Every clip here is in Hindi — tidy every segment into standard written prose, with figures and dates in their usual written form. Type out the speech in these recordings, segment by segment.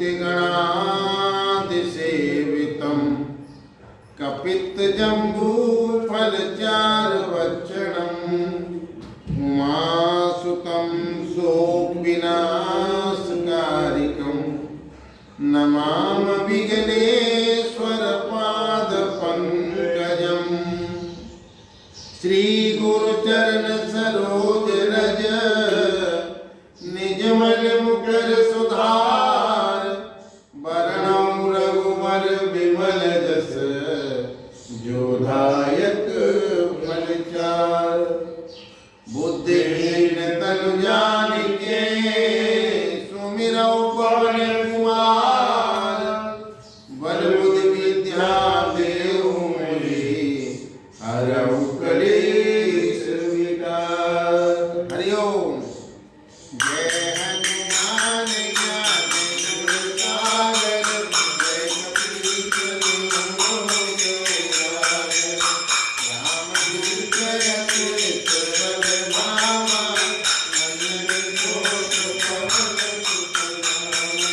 गणाधिसेवितं कपित्थजम्बूफलचारुभक्षणं उमासुतं सोऽपिनाशकारिकं नमामि विघ्नेश्वरपादपङ्कजम्। श्रीगुरुचरण सरोज रज निजमल मुकर सुधार वरणौ रघुवर विमल जस जोधायक फलचार। बुद्धिहीन तनु जानिके सुमिरौ पवन कुमार बल बुद्धि विद्या देहु मोहि हरौ कलेश विकार। हरि ओम। जय हनुमान ज्ञान गुण सागर जय कपीश तिहुँ लोक उजागर। रामदूत अतुलित बल धामा अंजनी कोट पवन सुत नामा।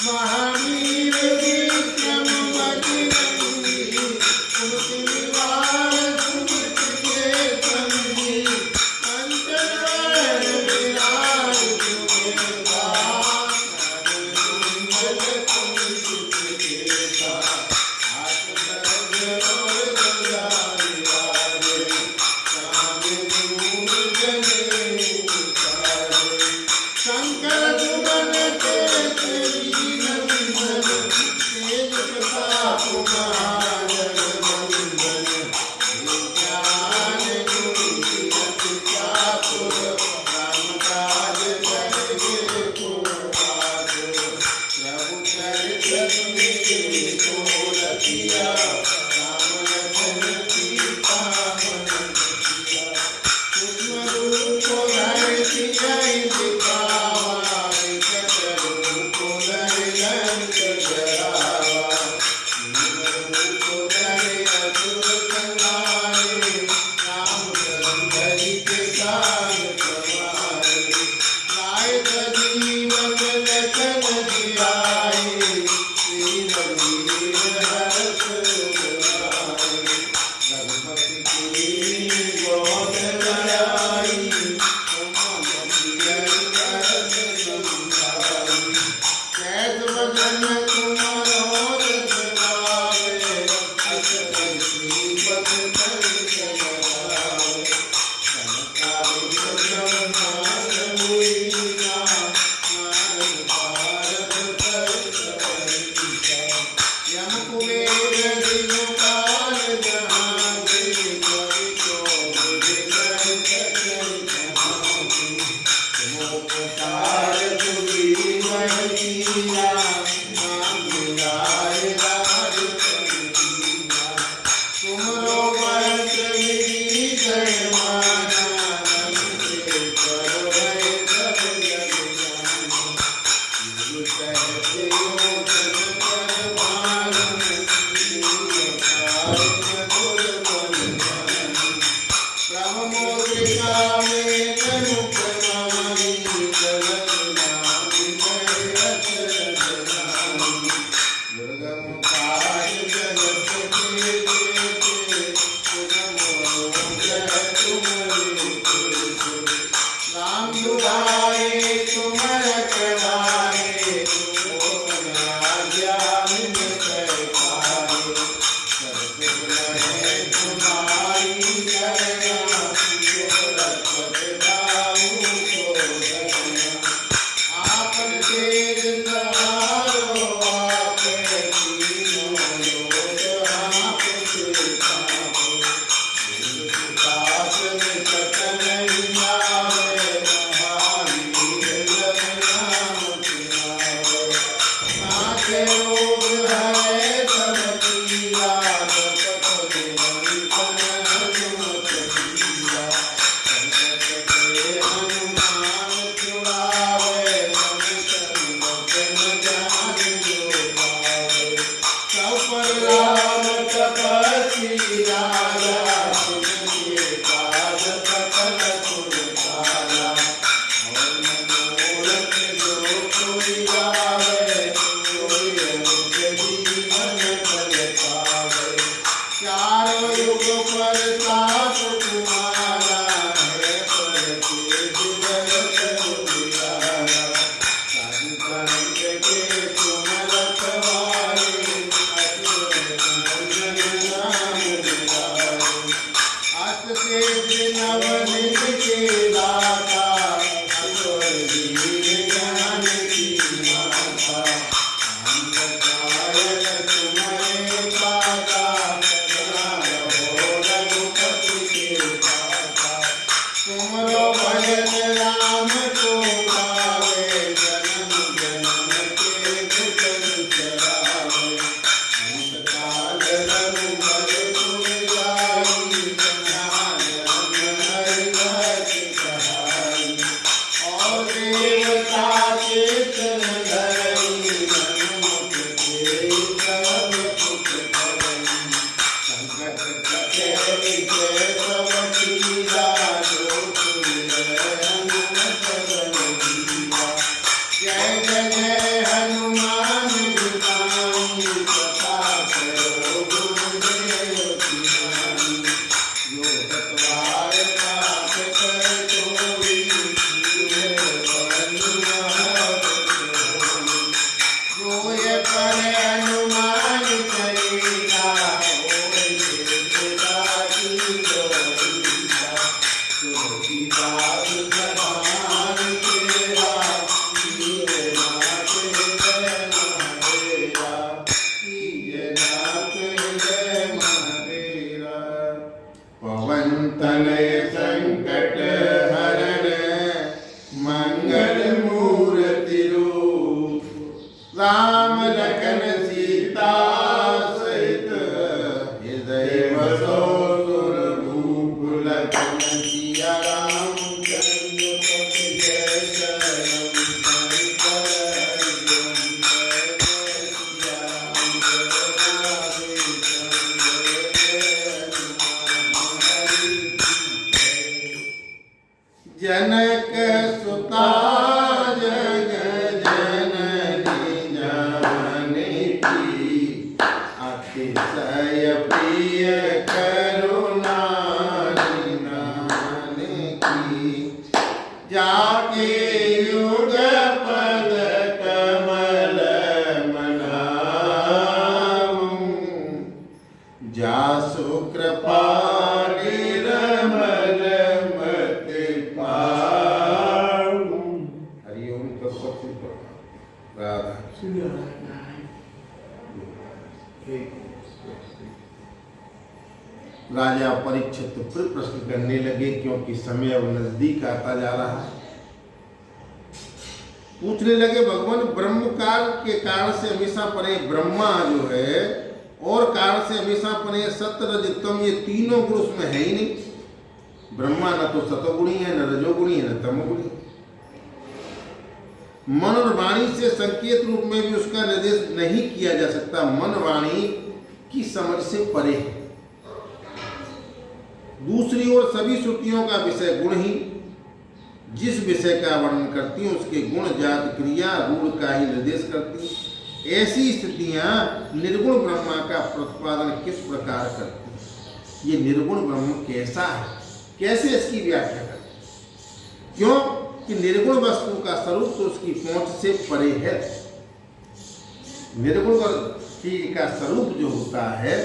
महावीर विक्रम बजरंगी कुमति निवार सुमति के संगी। कंचन वरण विराज सुबेसा मंगल तुलसी केसा। हाथ वज्र और गदा निवाजे श्याम दूर जनेऊ साजे। शंकर सुमन केसरी नंदन तेज प्रताप महाजगवंदन। विज्ञान गुणी अति चातुर राम काज करके पुरवार। प्रभु चरित्र सुनिए को रखिया राम लखन सीता मन रखिया। सूक्ष्म रूप धरि सियहि दिखावा विकट रूप धरि लंक जरावा। भीम रूप धरि असुर संहारे रामचंद्र धरि के काज सवारे। लाए सजीवन लखन जियाए श्री रघुवीर हरष उर लाए। रघुपति कीन्ही बहुत बड़ाई तुम मम प्रिय भरत समुझाई। कैस बदन तुम्हारो जस गावे अस कहि श्रीपद धरि लगावे। चमत्कारिक ब्रह्मांड मुनीसा नारद भारत तर्क अहिंसा। यम कुबेर दिगपाल जहांते कवि कोविद कर सकल कहांते। मोहतार तुझी महिला नाम मिलाए राज संगीला। तुमरो मंत्र विधि जय माना नमस्ते करो भय सब जग जाना। गुरु कहते हो जन पर भानु कार मधुर मन जानी। ब्रह्मोत्रिका में तनुक मानी जगत नाम जय अचरज जानी। दुर्गम काज जगत के जेते सुगम अनुग्रह तुम्हारे तेते। नाम दुआरे तुम रखवारे मोहन आज्ञा बिन कर पारे। सब सुख लहे तुम्हारी चरना जो रखत दाऊ को धरना। आपन तेज सहारो आपे तीनों लोक आपसे पापे। दुख सुखास निकट नहीं आवे महावीर जन देवता चेतन धरई हनुमत के सब सुख करई संकट कटे विजय सब कीरा जो सुमिरै हनुमत बल बीरा जय जय जय हनुमान गोसाई कृपा करो गुरुदेव की नाई जो सतवार पाठ कर कोई गोय पर हनुमान चलेगा होय देवता की जोड़ीगा तुलसीदास समान तेरा कीजे नाथ जय महादेवा कीजे नाथ जय महादेवा पवन तनय संकट हरण मंगल मूर्ति रूप राम लखन सीता सहित हृदय बसो सुरभूप लखन सिया राम चंद्र पति जय शरणम शंकर हरिओम जय जय सिया राम जय राधे जय जनक सुता जग जननी जानकी अतिशय प्रिय करुणा निधान की जाके युग पद कमल मनाऊं जासु कृपा निर्मल मति पाऊं हरिओम तत्सत राधा राजा परीक्षित फिर प्रश्न करने लगे क्योंकि समय अब नजदीक आता जा रहा है। पूछने लगे भगवान ब्रह्म काल के कारण से हमेशा परे ब्रह्मा जो है और कारण से हमेशा परे सत्य रजतम ये तीनों गुण उसमें है ही नहीं। ब्रह्मा न तो सतोगुणी है न रजोगुणी है न तमोगुणी। मन और वाणी से संकेत रूप में भी उसका निर्देश नहीं किया जा सकता। मन वाणी की समझ से परे है। दूसरी ओर सभी श्रुतियों का विषय गुण ही जिस विषय का वर्णन करती हैं उसके गुण जात क्रिया रूढ़ का ही निर्देश करती हैं। ऐसी स्थितियां निर्गुण ब्रह्मा का प्रतिपादन किस प्रकार करती हैं? ये निर्गुण ब्रह्म कैसा है, कैसे इसकी व्याख्या करती हैं? क्यों कि निर्गुण वस्तु का स्वरूप तो उसकी पहुंच से परे है। निर्गुण चीज का स्वरूप जो होता है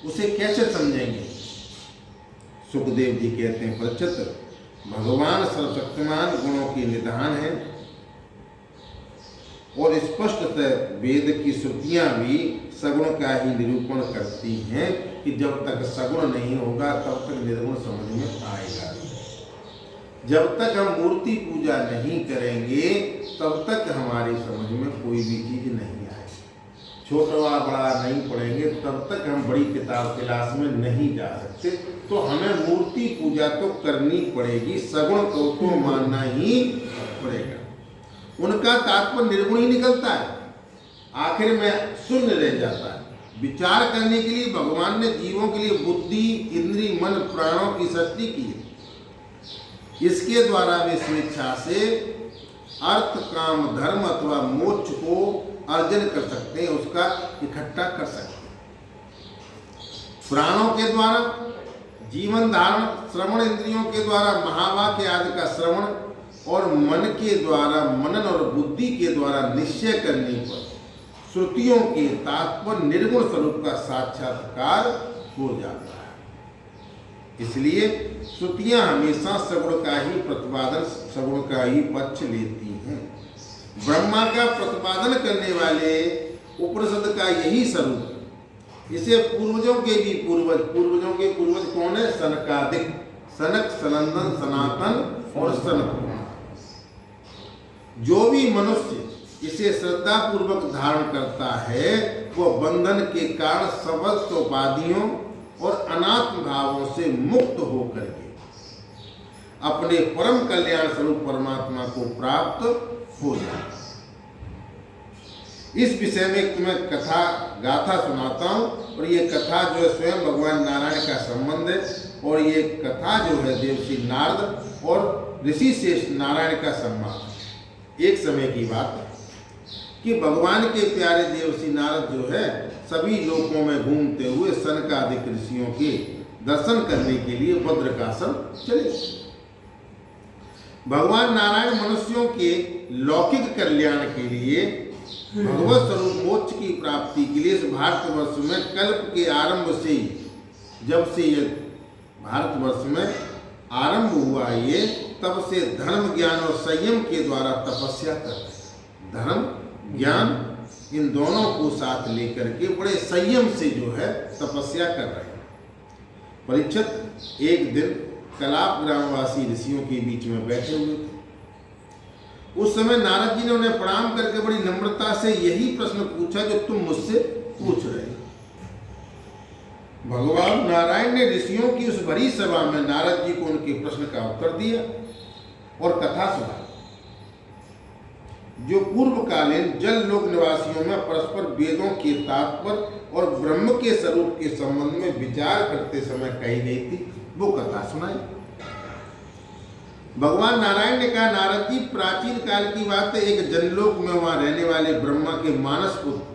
उसे कैसे समझेंगे? सुखदेव जी कहते हैं परीक्षित भगवान सर्वशक्तिमान गुणों के निधान है और स्पष्ट वेद की श्रुतियां भी सगुण का ही निरूपण करती हैं कि जब तक सगुण नहीं होगा तब तक निर्गुण समझ में आएगा। जब तक हम मूर्ति पूजा नहीं करेंगे तब तक हमारी समझ में कोई भी चीज नहीं आएगी। छोटा बड़ा नहीं पढ़ेंगे तब तक हम बड़ी किताब क्लास में नहीं जा सकते। तो हमें मूर्ति पूजा तो करनी पड़ेगी, सगुण को तो मानना ही पड़ेगा। उनका तात्पर्य निर्गुण ही निकलता है, आखिर में शून्य रह जाता है। विचार करने के लिए भगवान ने जीवों के लिए बुद्धि इंद्रिय मन प्राणों की सृष्टि की है। इसके द्वारा वे स्वेच्छा से अर्थ काम धर्म अथवा मोक्ष को अर्जन कर सकते हैं, उसका इकट्ठा कर सकते हैं। प्राणों के द्वारा जीवन धारण, श्रवण इंद्रियों के द्वारा महावाक्य आदि का श्रवण और मन के द्वारा मनन और बुद्धि के द्वारा निश्चय करने पर श्रुतियों के तात्पर्य निर्गुण स्वरूप का साक्षात्कार हो जाता है। इसलिए श्रुतियां हमेशा सगुण का ही प्रतिपादन, सगुण का ही पक्ष लेती हैं। ब्रह्मा का प्रतिपादन करने वाले उपनिषद का यही स्वरूप है। इसे पूर्वजों के भी पूर्वजों के पूर्वज कौन है? सनकादिक, सनक, सनंदन, सनातन और सनक। जो भी मनुष्य इसे श्रद्धा पूर्वक धारण करता है वह बंधन के कारण समस्त उपाधियों और अनात्म भावों से मुक्त होकर के अपने परम कल्याण स्वरूप परमात्मा को प्राप्त हो जाए। इस विषय में तुम्हें कथा गाथा सुनाता हूँ, और ये कथा जो है स्वयं भगवान नारायण का संबंध है, और ये कथा जो है देवर्षि नारद और ऋषि श्रेष्ठ नारायण का संवाद है। एक समय की बात है कि भगवान के प्यारे देवर्षि नारद जो है सभी लोकों में घूमते हुए सनकादिक ऋषियों के दर्शन करने के लिए बद्रिकाश्रम चले। भगवान नारायण मनुष्यों के लौकिक कल्याण के लिए, भगवत स्वरूप मोक्ष की प्राप्ति के लिए इस भारतवर्ष में कल्प के आरंभ से ही, जब से ये भारतवर्ष में आरंभ हुआ ये, तब से धर्म ज्ञान और संयम के द्वारा तपस्या कर रहे हैं। धर्म ज्ञान इन दोनों को साथ लेकर के बड़े संयम से जो है तपस्या कर रहे हैं। परीक्षित एक दिन कलाप ग्रामवासी ऋषियों के बीच में बैठे हुए थे। उस समय नारद जी ने उन्हें प्रणाम करके बड़ी नम्रता से यही प्रश्न पूछा जो तुम मुझसे पूछ रहे हो। भगवान नारायण ने ऋषियों की उस बड़ी सभा में नारद जी को उनके प्रश्न का उत्तर दिया और कथा सुनाई, जो पूर्वकालीन जल लोक निवासियों में परस्पर वेदों के तात्पर्य और ब्रह्म के स्वरूप के संबंध में विचार करते समय कही गई थी, वो कथा सुनाई। भगवान नारायण ने कहा, नारद जी, प्राचीन काल की बात है, एक जनलोक में वहां रहने वाले ब्रह्मा के मानस पुत्र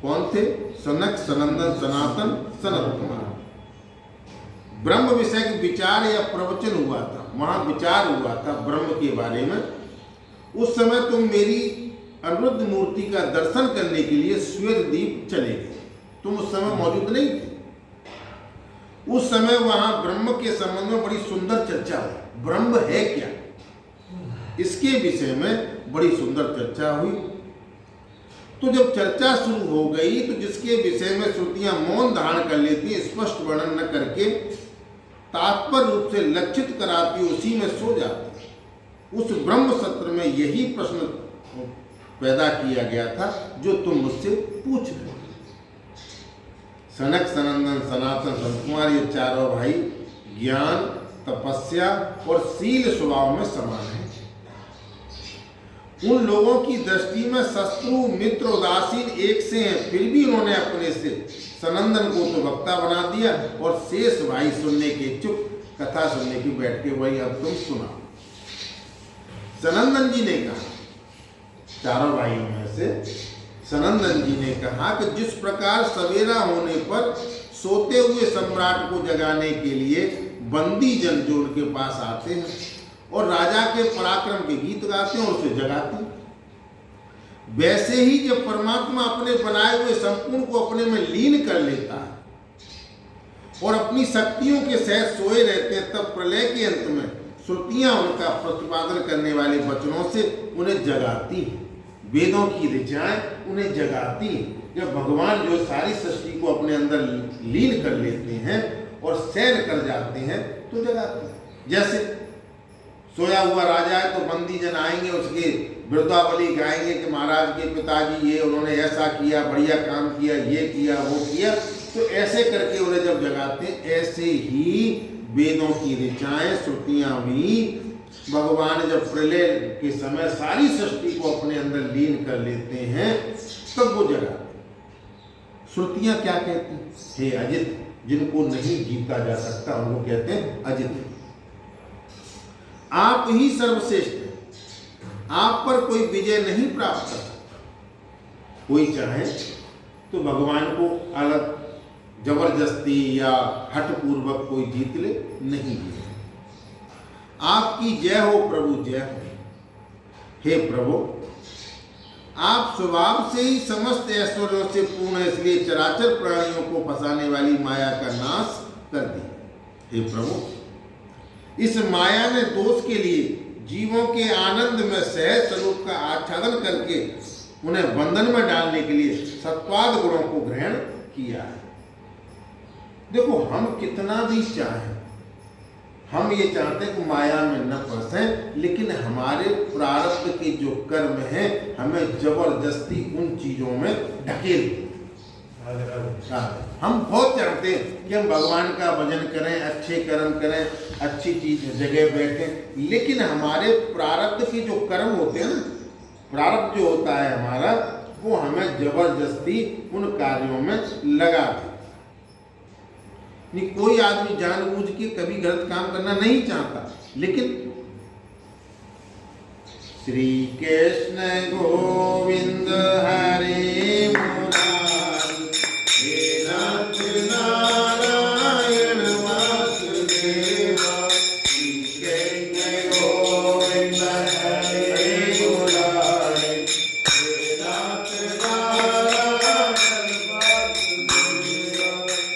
कौन थे? सनक, सनंदन, सनातन, सनत कुमार। ब्रह्म विषय के विचार या प्रवचन हुआ था, वहां विचार हुआ था ब्रह्म के बारे में। उस समय तुम मेरी अनिरुद्ध मूर्ति का दर्शन करने के लिए श्वेत द्वीप चले गए। तुम उस समय मौजूद नहीं थे। उस समय वहां ब्रह्म के संबंध में बड़ी सुंदर चर्चा हुई। ब्रह्म है क्या, इसके विषय में बड़ी सुंदर चर्चा हुई। तो जब चर्चा शुरू हो गई तो जिसके विषय में श्रुतियां मौन धारण कर लेती, स्पष्ट वर्णन न करके तात्पर्य रूप से लक्षित कराती, उसी में सो जाती। उस ब्रह्म सत्र में यही प्रश्न पैदा किया गया था जो तुम मुझसे पूछ रहे हो। सनक, सनंदन, सनातन, संत कुमार, ये चारों भाई ज्ञान, तपस्या और शील स्वभाव में समान है। उन लोगों की दृष्टि में शत्रु, मित्र, उदासीन एक से हैं, फिर भी उन्होंने अपने से सनंदन को तो वक्ता बना दिया और शेष भाई सुनने के चुप, कथा सुनने की बैठ के वही अब तुम सुना। सनंदन जी ने कहा, चारों भाइयों में से सनंदन जी ने कहा कि जिस प्रकार सवेरा होने पर सोते हुए सम्राट को जगाने के लिए बंदी जन जो उनके पास आते हैं और राजा के पराक्रम के गीत गाते हैं और उसे जगाते हैं, वैसे ही जब परमात्मा अपने बनाए हुए संपूर्ण को अपने में लीन कर लेता है और अपनी शक्तियों के सहित सोए रहते हैं, तब प्रलय के अंत में श्रुतियां उनका प्रतिपादन करने वाले वचनों से उन्हें जगाती है। वेदों की ऋचाएं उन्हें जगाती है। जब भगवान जो सारी सृष्टि को अपने अंदर लीन कर लेते हैं और सैर कर जाते हैं तो जगाते हैं। जैसे सोया हुआ राजा है तो बंदी जन आएंगे, उसके वृद्धावली गाएंगे कि महाराज के पिताजी ये उन्होंने ऐसा किया, बढ़िया काम किया, ये किया, वो किया, तो ऐसे करके उन्हें जब जगाते हैं, ऐसे ही वेदों की ऋचाएं, श्रुतियां भी भगवान जब प्रलय के समय सारी सृष्टि को अपने अंदर लीन कर लेते हैं तब वो जगाते हैं। श्रुतियां क्या कहती हैं? हे अजित, जिनको नहीं जीता जा सकता उनको कहते हैं अजित। आप ही सर्वश्रेष्ठ हैं, आप पर कोई विजय नहीं प्राप्त कर सकता। कोई चाहे तो भगवान को अलग जबरदस्ती या हठपूर्वक कोई जीत ले, नहीं जीते। आपकी जय हो प्रभु, जय हो। हे प्रभु, आप स्वभाव से ही समस्त ऐश्वर्यों से पूर्ण है, इसलिए चराचर प्राणियों को फंसाने वाली माया का नाश कर दिया। हे प्रभु, इस माया ने दोष के लिए जीवों के आनंद में सहज स्वरूप का आच्छादन करके उन्हें बंधन में डालने के लिए सत्वाद गुणों को ग्रहण किया है। देखो, हम कितना भी चाहें, हम ये चाहते हैं कि माया में न फंसें, लेकिन हमारे प्रारब्ध के जो कर्म हैं हमें जबरदस्ती उन चीजों में ढकेल देते। हम बहुत चाहते हैं कि हम भगवान का भजन करें, अच्छे कर्म करें, अच्छी चीज जगह बैठें, लेकिन हमारे प्रारब्ध के जो कर्म होते हैं ना, प्रारब्ध जो होता है हमारा, वो हमें जबरदस्ती उन कार्यों में लगा दे। नहीं, कोई आदमी जानबूझ के कभी गलत काम करना नहीं चाहता, लेकिन श्री कृष्ण गोविंद हरे मुरारी, हे नाथ नारायण वासुदेवा, श्री कृष्ण गोविंद हरे मुरारी, हे नाथ नारायण वासुदेवा,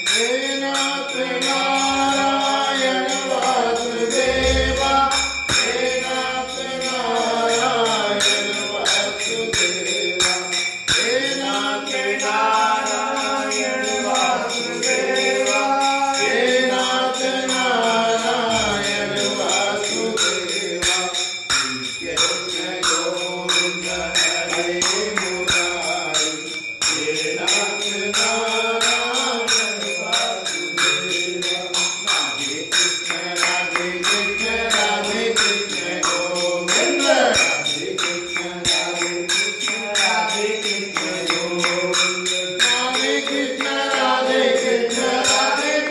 हे नाथ नारायण वासुदेवा, हे नाथ नारायण वासुदेवा, हे नाथ नारायण वासुदेवा, हे नाथ नारायण वासुदेवा, श्री कृष्ण गोविंद हरे मुरारी, हे नाथ नारायण वासुदेवा, राधे कृष्ण राधे कृष्ण राधे कृष्ण गोविंद, राधे कृष्ण राधे कृष्ण राधे कृष्ण गोविंद, राधे कृष्ण राधे कृष्ण राधे कृष्ण गोविंद,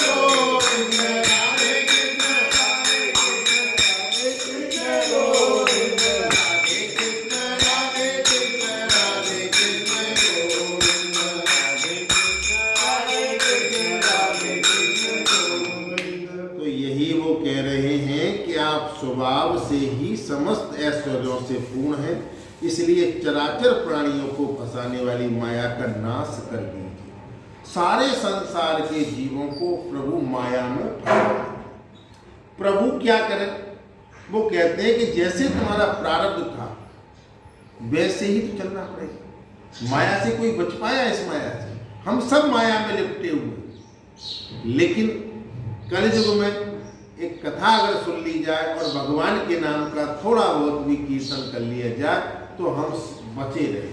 राधे कृष्ण राधे कृष्ण राधे कृष्ण गोविंद, राधे कृष्ण राधे कृष्ण राधे कृष्ण गोविंद, राधे कृष्ण राधे कृष्ण राधे कृष्ण गोविंद। तो यही वो कह रहे हैं कि आप स्वभाव से ही समस्त ऐश्वर्यों से पूर्ण हैं, इसलिए चराचर प्राणियों को फंसाने वाली माया का नाश कर दीजिए। सारे संसार के जीवों को प्रभु माया में फंसा दें। प्रभु क्या करें? वो कहते हैं कि जैसे तुम्हारा प्रारब्ध था वैसे ही तो चलना पड़ेगा। माया से कोई बच पाया? इस माया से हम सब माया में लिपटे हुए। लेकिन कलयुग में एक कथा अगर सुन ली जाए और भगवान के नाम का थोड़ा बहुत भी कीर्तन कर लिया जाए तो हम बचे रहे।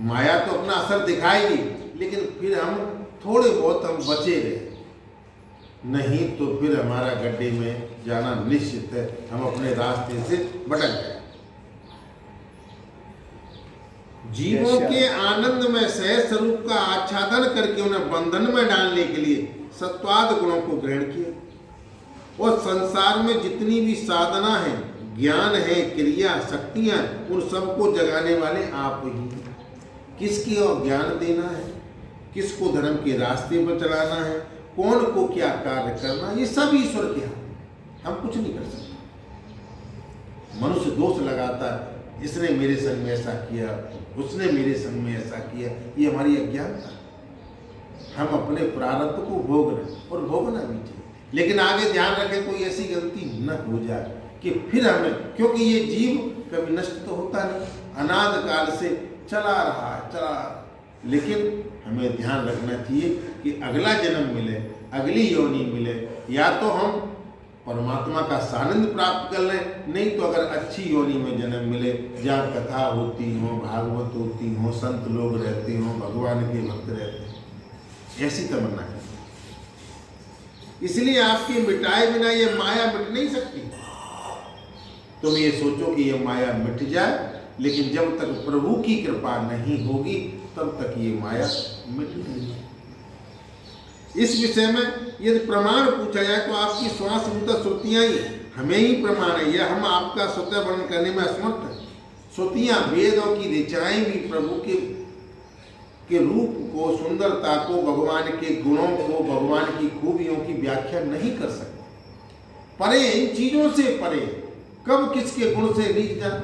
माया तो अपना असर दिखाएगी, लेकिन फिर हम थोड़े बहुत हम बचे रहे, नहीं तो फिर हमारा गड्ढे में जाना निश्चित है। हम अपने रास्ते से भटक गए। जीवों के आनंद में सहज स्वरूप का आच्छादन करके उन्हें बंधन में डालने के लिए सत्वाद गुणों को ग्रहण किया। और संसार में जितनी भी साधना है, ज्ञान है, क्रिया, शक्तियां, उन सबको जगाने वाले आप ही हैं। किसकी और ज्ञान देना है, किसको धर्म के रास्ते पर चलाना है, कौन को क्या कार्य करना, ये सब ईश्वर के हाथ में। हम कुछ नहीं कर सकते। मनुष्य दोष लगाता है, इसने मेरे संग में ऐसा किया, उसने मेरे संग में ऐसा किया, ये हमारी अज्ञानता। हम अपने प्रारब्ध को भोग रहे और भोगना भी चाहिए, लेकिन आगे ध्यान रखें कोई ऐसी गलती न हो जाए कि फिर हमें, क्योंकि ये जीव कभी नष्ट तो होता नहीं, अनाद काल से चला रहा है, लेकिन हमें ध्यान रखना चाहिए कि अगला जन्म मिले, अगली योनि मिले, या तो हम परमात्मा का सानिध्य प्राप्त कर लें, नहीं तो अगर अच्छी योनि में जन्म मिले जहाँ कथा होती हो, भागवत होती हो, संत लोग रहते हो, भगवान के भक्त रहते हैं, ऐसी तमन्ना है। इसलिए आपके मिटाए बिना ये माया मिट नहीं सकती। तुम ये सोचो कि ये माया मिट जाए, लेकिन जब तक प्रभु की कृपा नहीं होगी तब तक ये माया मिट नहीं। इस विषय में यदि प्रमाण पूछा जाए तो आपकी श्वासभूत श्रुतियां ही हमें ही प्रमाण है, या हम आपका स्वतः वर्णन करने में असमर्थ हैं। श्रुतियां, वेदों की ऋचाएं भी प्रभु के रूप को, सुंदरता को, भगवान के गुणों को, भगवान की खूबियों की व्याख्या नहीं कर सकते। परे, इन चीजों से परे, कब किसके गुण से रीझ जाए।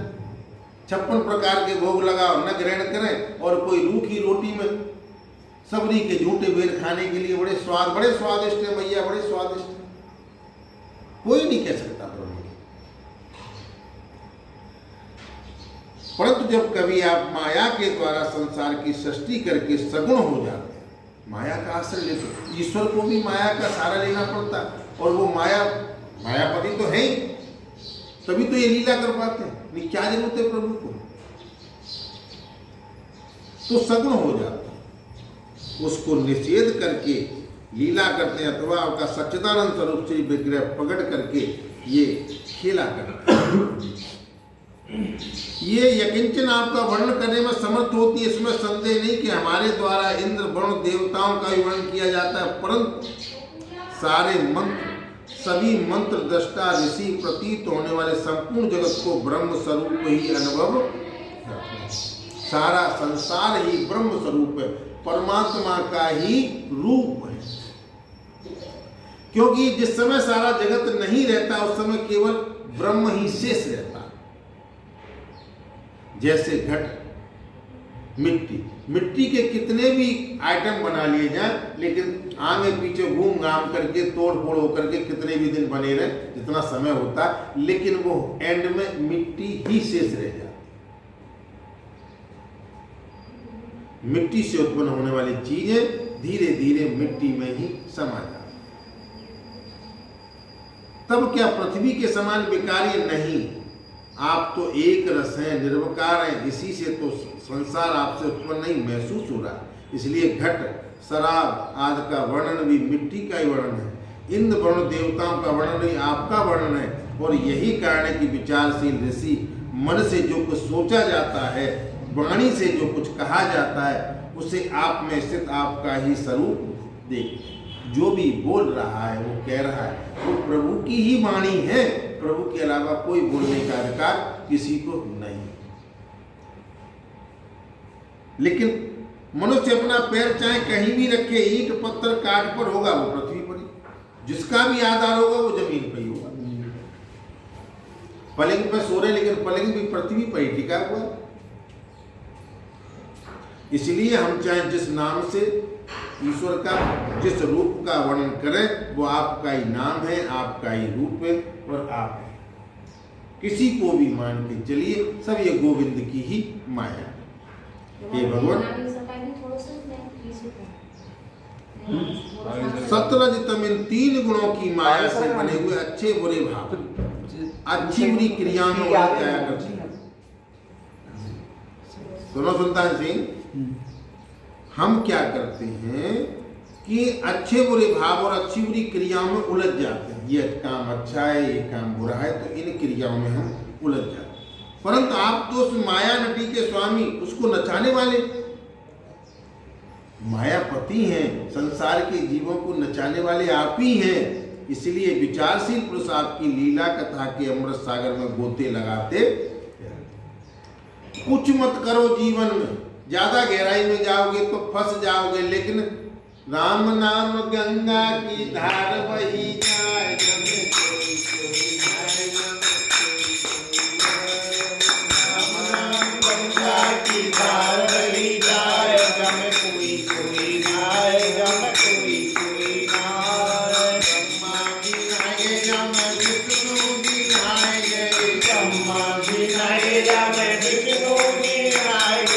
56 प्रकार के भोग लगाओ, न ग्रहण करें, और कोई रूखी रोटी में सबरी के झूठे बेर खाने के लिए बड़े स्वादिष्ट है भैया, बड़े स्वादिष्ट है, कोई नहीं कह सकता प्रभु। परंतु जब कभी आप माया के द्वारा संसार की सृष्टि करके सगुण हो जाते हैं, माया का आश्रय लेते, ईश्वर को भी माया का सहारा लेना पड़ता है, और वो मायापति तो है ही, तभी तो ये लीला कर पाते हैं। नहीं, क्या जरूरत है प्रभु को, तो सगुण हो जाता है। उसको निषेध करके लीला करते हैं, अथवा उसका सच्चिदानंद स्वरूप से विग्रह प्रकट करके ये खेला करते हैं। ये यकिंचन आपका वर्णन करने में समर्थ होती है, इसमें संदेह नहीं कि हमारे द्वारा इंद्र वरुण देवताओं का भी वर्णन किया जाता है, परंतु सारे मंत्र, सभी मंत्र दृष्टा ऋषि प्रतीत होने वाले संपूर्ण जगत को ब्रह्म स्वरूप ही अनुभव, सारा संसार ही ब्रह्म स्वरूप है, परमात्मा का ही रूप है। क्योंकि जिस समय सारा जगत नहीं रहता उस समय केवल ब्रह्म ही शेष रहता। जैसे घट, मिट्टी के कितने भी आइटम बना लिए जाए, लेकिन आगे पीछे घूम घाम करके तोड़ फोड़ होकर के कितने भी दिन बने रहे, जितना समय होता, लेकिन वो एंड में मिट्टी ही शेष रह जाती। मिट्टी से उत्पन्न होने वाली चीजें धीरे धीरे मिट्टी में ही समा जाती। तब क्या पृथ्वी के समान विकार्य नहीं, आप तो एक रस हैं, निर्विकार हैं, इसी से तो संसार आपसे उत्पन्न नहीं महसूस हो रहा। इसलिए घट, शराब आदि का वर्णन भी मिट्टी का ही वर्णन है, इंद्र वरुण देवताओं का वर्णन भी आपका वर्णन है। और यही कारण है कि विचारशील ऋषि मन से जो कुछ सोचा जाता है, वाणी से जो कुछ कहा जाता है, उसे आप में स्थित आपका ही स्वरूप देख, जो भी बोल रहा है वो कह रहा है वो प्रभु की ही वाणी है। प्रभु के अलावा कोई बोलने का अधिकार किसी को नहीं। लेकिन मनुष्य अपना पैर चाहे कहीं भी रखे, ईंट पत्थर काट पर होगा वो पृथ्वी पर ही, जिसका भी आधार होगा वो जमीन पर ही होगा। पलंग पर सो रहे, लेकिन पलंग भी पृथ्वी पर ही टिका हुआ है। इसलिए हम चाहे जिस नाम से ईश्वर का, जिस रूप का वर्णन करें, वो आपका ही नाम है, आपका ही रूप है और आप है। किसी को भी मान के चलिए, सब ये गोविंद की ही माया है। हे भगवान, सतरजतम इन तीन गुणों की माया से बने हुए अच्छे बुरे भाव, अच्छी बुरी क्रिया में जाया करती है। सुनो सुल्तान सिंह, हम क्या करते हैं कि अच्छे बुरे भाव और अच्छी बुरी क्रियाओं में उलझ जाते हैं। ये काम अच्छा है, ये काम बुरा है, तो इन क्रियाओं में हम उलझ जाते हैं। परंतु आप तो उस माया नटी के स्वामी, उसको नचाने वाले मायापति हैं, संसार के जीवों को नचाने वाले आप ही हैं। इसलिए विचारशील पुरुष आपकी लीला कथा के अमृत सागर में गोते लगाते। कुछ मत करो जीवन में, ज्यादा गहराई में जाओगे तो फंस जाओगे, लेकिन राम नाम गंगा की धार बही जाए, राम नाम गंगा की धार बही जाए, जम कोई कोई नाय, जम कोई कोई नाय। ब्रह्मा जी नाये जम विष्णु जी नाये, ब्रह्मा जी नाये जम विष्णु जी नाये,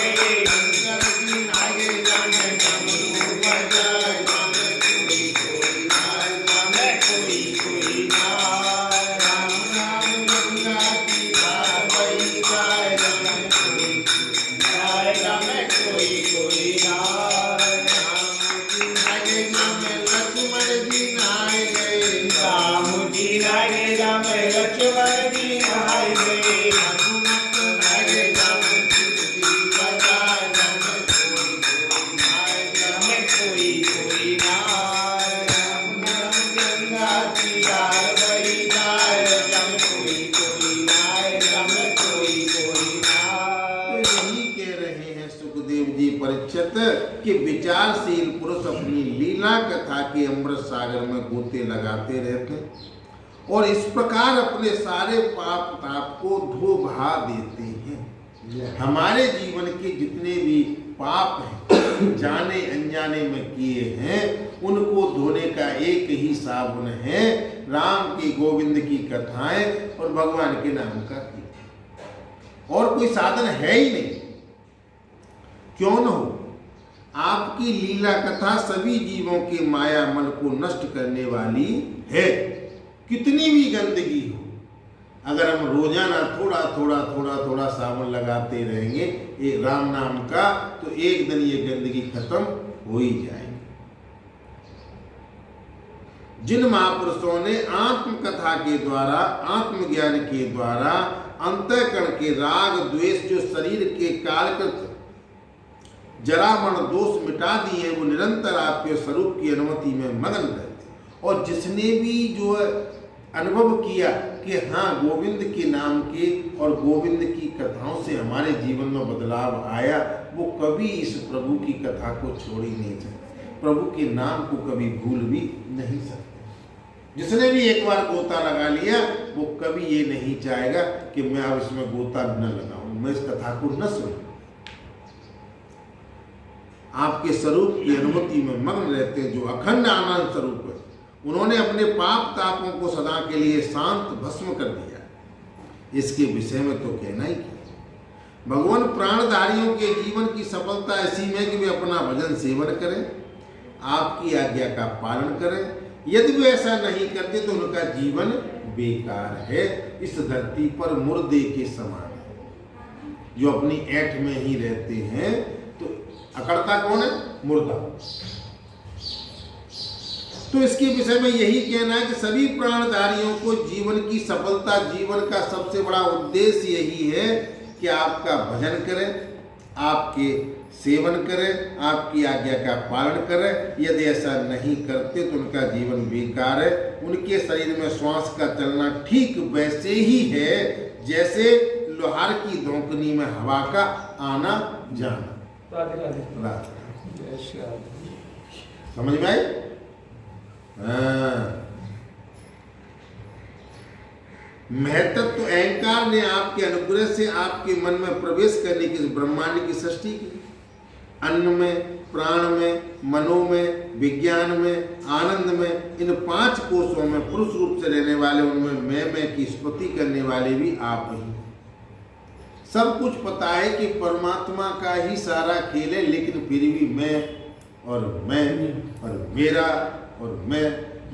कि विचारशील पुरुष अपनी लीला कथा के अमृत सागर में गोते लगाते रहते हैं और इस प्रकार अपने सारे पाप ताप को धो बहा देते हैं। हमारे जीवन के जितने भी पाप हैं, जाने अनजाने में किए हैं, उनको धोने का एक ही साबुन है, राम की गोविंद की कथाएं और भगवान के नाम का कीर्तन। और कोई साधन है ही नहीं। क्यों न हो, आपकी लीला कथा सभी जीवों के माया मन को नष्ट करने वाली है। कितनी भी गंदगी हो, अगर हम रोजाना थोड़ा थोड़ा थोड़ा थोड़ा साबुन लगाते रहेंगे ये राम नाम का, तो एक दिन ये गंदगी खत्म हो ही जाएंगे। जिन महापुरुषों ने आत्मकथा के द्वारा, आत्मज्ञान के द्वारा अंतःकरण के राग द्वेष जो शरीर के कालकृत जरा मरण दोष मिटा दिए, वो निरंतर आपके स्वरूप की अनुमति में मगन रहते। और जिसने भी जो अनुभव किया कि हाँ गोविंद के नाम के और गोविंद की कथाओं से हमारे जीवन में बदलाव आया, वो कभी इस प्रभु की कथा को छोड़ ही नहीं सकते, प्रभु के नाम को कभी भूल भी नहीं सकते। जिसने भी एक बार गोता लगा लिया वो कभी ये नहीं चाहेगा कि मैं अब इसमें गोता न लगाऊं, मैं इस कथा को न सुनूं। आपके स्वरूप की अनुमति में मग्न रहते हैं जो अखंड आनंद स्वरूप है। उन्होंने अपने पाप तापों को सदा के लिए शांत भस्म कर दिया। इसके विषय में तो कहना ही क्या। भगवान प्राणधारियों के जीवन की सफलता ऐसी में कि वे अपना भजन सेवन करें, आपकी आज्ञा का पालन करें। यदि वे ऐसा नहीं करते तो उनका जीवन बेकार है, इस धरती पर मुर्दे के समान है। जो अपनी ऐठ में ही रहते हैं तो अकड़ता कौन है? मुर्दा। तो इसके विषय में यही कहना है कि सभी प्राणधारियों को जीवन की सफलता, जीवन का सबसे बड़ा उद्देश्य यही है कि आपका भजन करें, आपके सेवन करें, आपकी आज्ञा का पालन करें। यदि ऐसा नहीं करते तो उनका जीवन बेकार है। उनके शरीर में श्वास का चलना ठीक वैसे ही है जैसे लोहार की धोकनी में हवा का आना जाना। समझ में आई? महत्त्व अहंकार ने आपके अनुग्रह से आपके मन में प्रवेश करने की ब्रह्मांड की सृष्टि की। अन्न में, प्राण में, मनो में, विज्ञान में, आनंद में, इन 5 कोशों में पुरुष रूप से रहने वाले, उनमें मैं की स्मृति करने वाले भी आप ही। सब कुछ पता है कि परमात्मा का ही सारा खेल है, लेकिन फिर भी मैं और मेरा और मैं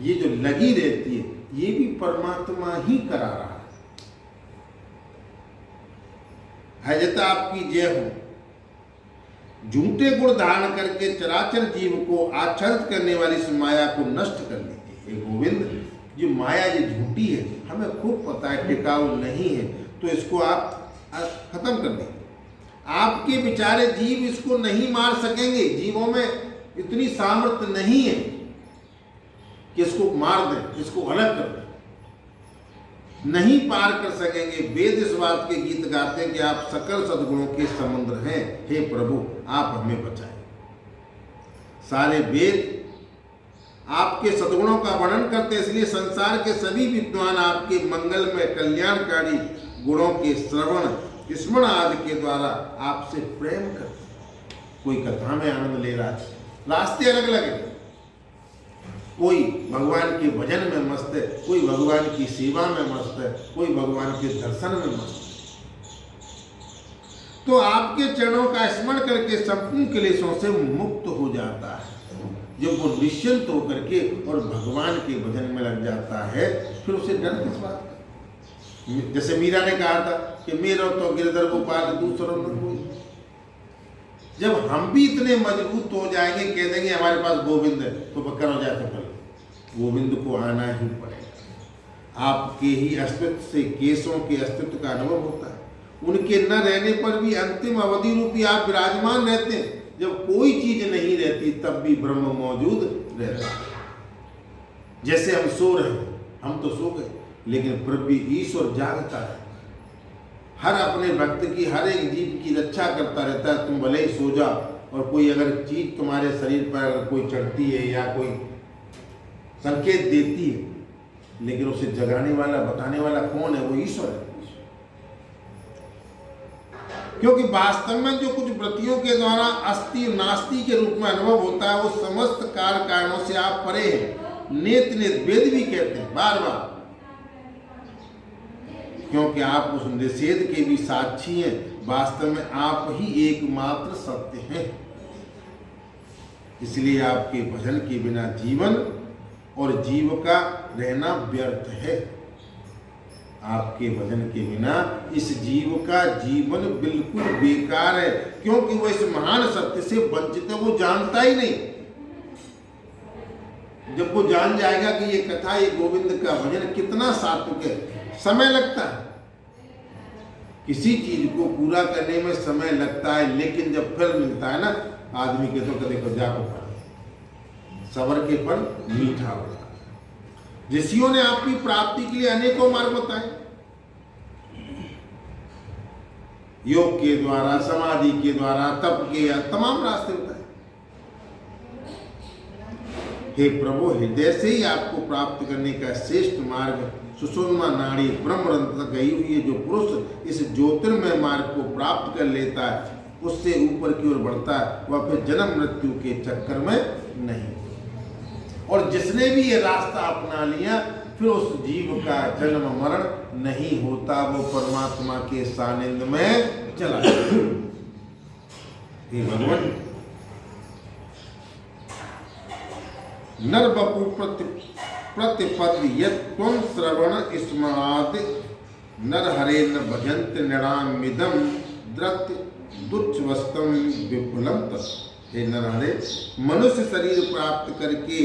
ये जो लगी रहती है, ये भी परमात्मा ही करा रहा है। जैसा आपकी जय हो। झूठे गुण धारण करके चराचर जीव को आच्छादित करने वाली इस माया को नष्ट कर लीजिए। हे गोविंद, जो माया जो झूठी है, हमें खूब पता है टिकाऊ नहीं है, तो इसको आप खत्म कर देंगे। आपके बेचारे जीव इसको नहीं मार सकेंगे। जीवों में इतनी सामर्थ्य नहीं है कि इसको मार दें, इसको अलग कर दें, नहीं पार कर सकेंगे। वेद इस बात के गीत गाते हैं कि आप सकल सद्गुणों के समुद्र हैं, हे प्रभु आप हमें बचाएं। सारे वेद आपके सद्गुणों का वर्णन करते हैं, इसलिए संसार के सभी विद्वान आपके मंगल में कल्याणकारी गुणों के श्रवण, स्मरण आदि के द्वारा आपसे प्रेम करते। कोई कथा में आनंद ले रहा है, रास्ते अलग अलग हैं। कोई भगवान के भजन में मस्त है, कोई भगवान की सेवा में मस्त है, कोई भगवान के दर्शन में मस्त है। तो आपके चरणों का स्मरण करके संपूर्ण क्लेशों से मुक्त हो जाता है। जब वो निश्चिंत होकर के और भगवान के भजन में लग जाता है, फिर उसे डर किस बात का। जैसे मीरा ने कहा था कि मेरा तो गिरधर गोपाल दूसरों में कोई। जब हम भी इतने मजबूत हो जाएंगे, कह देंगे हमारे पास गोविंद है, तो बकर हो जाए तो कल गोविंद को आना ही पड़ेगा। आपके ही अस्तित्व से केशों के अस्तित्व का अनुभव होता है। उनके न रहने पर भी अंतिम अवधि रूपी आप विराजमान रहते हैं। जब कोई चीज नहीं रहती तब भी ब्रह्म मौजूद रहता है। जैसे हम सो रहे हैं, हम तो सो गए, लेकिन फिर भी ईश्वर जागता है। हर अपने भक्त की, हर एक जीव की रक्षा करता रहता है। तुम भले ही सो जाओ और कोई अगर चीज तुम्हारे शरीर पर अगर कोई चढ़ती है या कोई संकेत देती है, लेकिन उसे जगाने वाला, बताने वाला कौन है? वो ईश्वर है। क्योंकि वास्तव में जो कुछ वृत्तियों के द्वारा अस्ति नास्ति के रूप में अनुभव होता है, वो समस्त कार्य कारणों से आप परे हैं। नेत वेद भी कहते हैं बार बार, क्योंकि आप उस निषेध के भी साक्षी हैं। वास्तव में आप ही एकमात्र सत्य हैं। इसलिए आपके भजन के बिना जीवन और जीव का रहना व्यर्थ है। आपके भजन के बिना इस जीव का जीवन बिल्कुल बेकार है, क्योंकि वो इस महान सत्य से वंचित है, वो जानता ही नहीं। जब वो जान जाएगा कि ये कथा, ये गोविंद का भजन कितना सात्विक है, समय लगता है, किसी चीज को पूरा करने में समय लगता है, लेकिन जब फल मिलता है ना, आदमी के तो देखो जाको फल, सबर के फल मीठा होता है। ऋषियों ने आपकी प्राप्ति के लिए अनेकों मार्ग बताए, योग के द्वारा, समाधि के द्वारा, तप के, तमाम रास्ते बताए। हे प्रभु, हृदय से ही आपको प्राप्त करने का श्रेष्ठ मार्ग सुषुम्ना नाड़ी ब्रह्मरंध्र तक गई हुई है। जो पुरुष इस ज्योतिर्मय मार्ग को प्राप्त कर लेता है, उससे ऊपर की ओर बढ़ता है, वह फिर जन्म मृत्यु के चक्कर में नहीं। और जिसने भी ये रास्ता अपना लिया, फिर उस जीव का जन्म मरण नहीं होता, वो परमात्मा के सानिध्य में चला जाता। हे भगवान, नर बपु प्रतिपद यत्त्वं श्रवण स्मराद नर हरे न भजन्त नृणामिदं द्रत दुच्छवस्तम विपुलम तत्। हे नर हरे, मनुष्य शरीर प्राप्त करके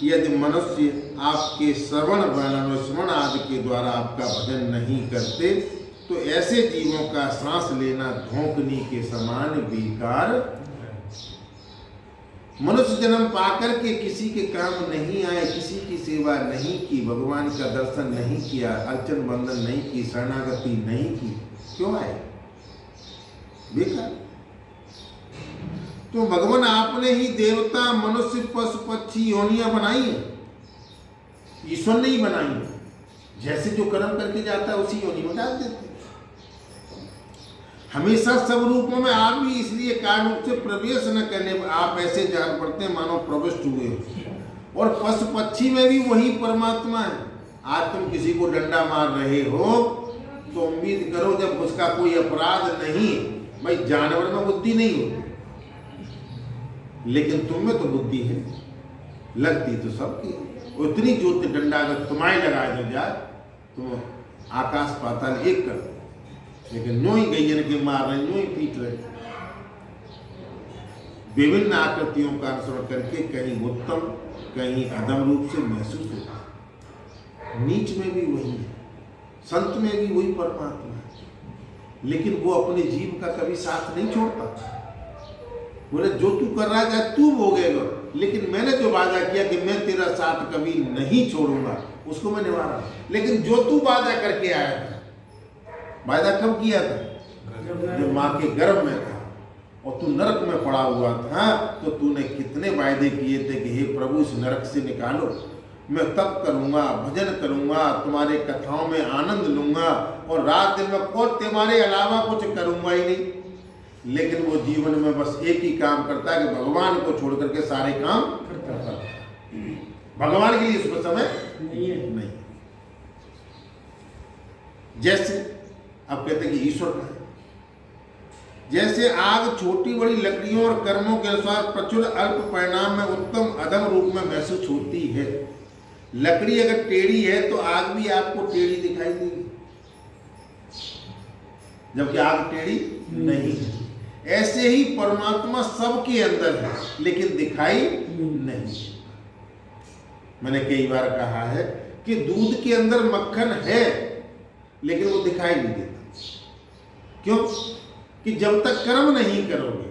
यदि मनुष्य आपके श्रवण वर्णन और स्मरण आदि के द्वारा आपका भजन नहीं करते, तो ऐसे जीवों का सांस लेना धोंकनी के समान बेकार। मनुष्य जन्म पाकर के किसी के काम नहीं आए, किसी की सेवा नहीं की, भगवान का दर्शन नहीं किया, अर्चन बंदन नहीं की, शरणागति नहीं की, क्यों आए? बेकार। तो भगवान आपने ही देवता, मनुष्य, पशु पक्षी योनियां बनाई है, ईश्वर ने ही बनाई है। जैसे जो कर्म करके जाता है उसी योनि में डाल देते हैं। हमेशा सब रूपों में आप भी इसलिए कारण रूप से प्रवेश न करने पर आप ऐसे जान पड़ते हैं मानो प्रविष्ट हुए हो। और पशु पक्षी में भी वही परमात्मा है। आज तुम किसी को डंडा मार रहे हो तो उम्मीद करो जब उसका कोई अपराध नहीं, भाई जानवर में बुद्धि नहीं होती, लेकिन तुम में तो बुद्धि है, लगती तो सबकी। उतनी ज्योति डंडा अगर तुम्हारी लगाया जाए तो आकाश पाताल एक कर, लेकिन नो ही गैयन के मार रहे, नो ही पीट रहे। विभिन्न आकृतियों का अनुसरण करके कहीं उत्तम कहीं अधम रूप से महसूस होता है। नीच में भी वही है, संत में भी वही परमात्मा है, लेकिन वो अपने जीव का कभी साथ नहीं छोड़ता। बोले जो तू कर रहा है तू भोगेगा, लेकिन मैंने जो वादा किया कि मैं तेरा साथ कभी नहीं छोड़ूंगा, उसको मैं निभा रहा। लेकिन जो तू वादा करके आया था, वादा कब किया था? जब माँ के गर्भ में था और तू नरक में पड़ा हुआ था, तो तूने कितने वायदे किए थे कि हे प्रभु इस नरक से निकालो, मैं तप करूंगा, भजन करूंगा, तुम्हारे कथाओं में आनंद लूंगा और रात दिन में कोई तुम्हारे अलावा कुछ करूंगा ही नहीं। लेकिन वो जीवन में बस एक ही काम करता है कि भगवान को छोड़ करके सारे काम करता है। भगवान के लिए इसमें समय नहीं। जैसे अब कहते हैं कि ईश्वर का है, जैसे आग छोटी बड़ी लकड़ियों और कर्मों के अनुसार प्रचुर अल्प परिणाम में उत्तम अधम रूप में महसूस होती है। लकड़ी अगर टेढ़ी है तो आग भी आपको टेढ़ी दिखाई देगी, जबकि आग टेढ़ी नहीं है। ऐसे ही परमात्मा सबके अंदर है, लेकिन दिखाई नहीं। मैंने कई बार कहा है कि दूध के अंदर मक्खन है, लेकिन वो दिखाई नहीं देता। क्यों? कि जब तक कर्म नहीं करोगे,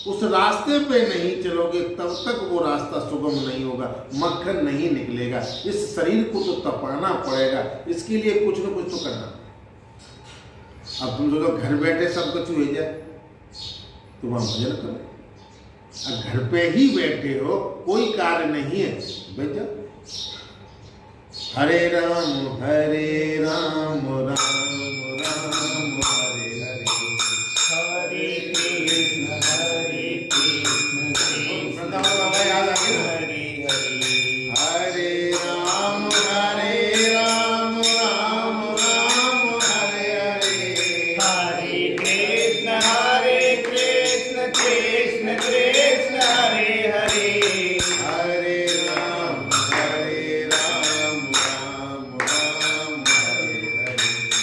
उस रास्ते पे नहीं चलोगे, तब तक वो रास्ता सुगम नहीं होगा, मक्खन नहीं निकलेगा। इस शरीर को तो तपाना पड़ेगा, इसके लिए कुछ न कुछ तो करना। अब तुम लोग घर बैठे सब कुछ हो जाए तो वहां भजन करो। अब घर पे ही बैठे हो, कोई कार्य नहीं है, बैठ जाओ। हरे राम राम राम राम हरे हरे, हरे कृष्ण याद आ गया, हरे हरे, हरे राम राम राम हरे हरे, हरे कृष्ण कृष्ण कृष्ण हरे हरे, हरे राम राम राम हरे हरे।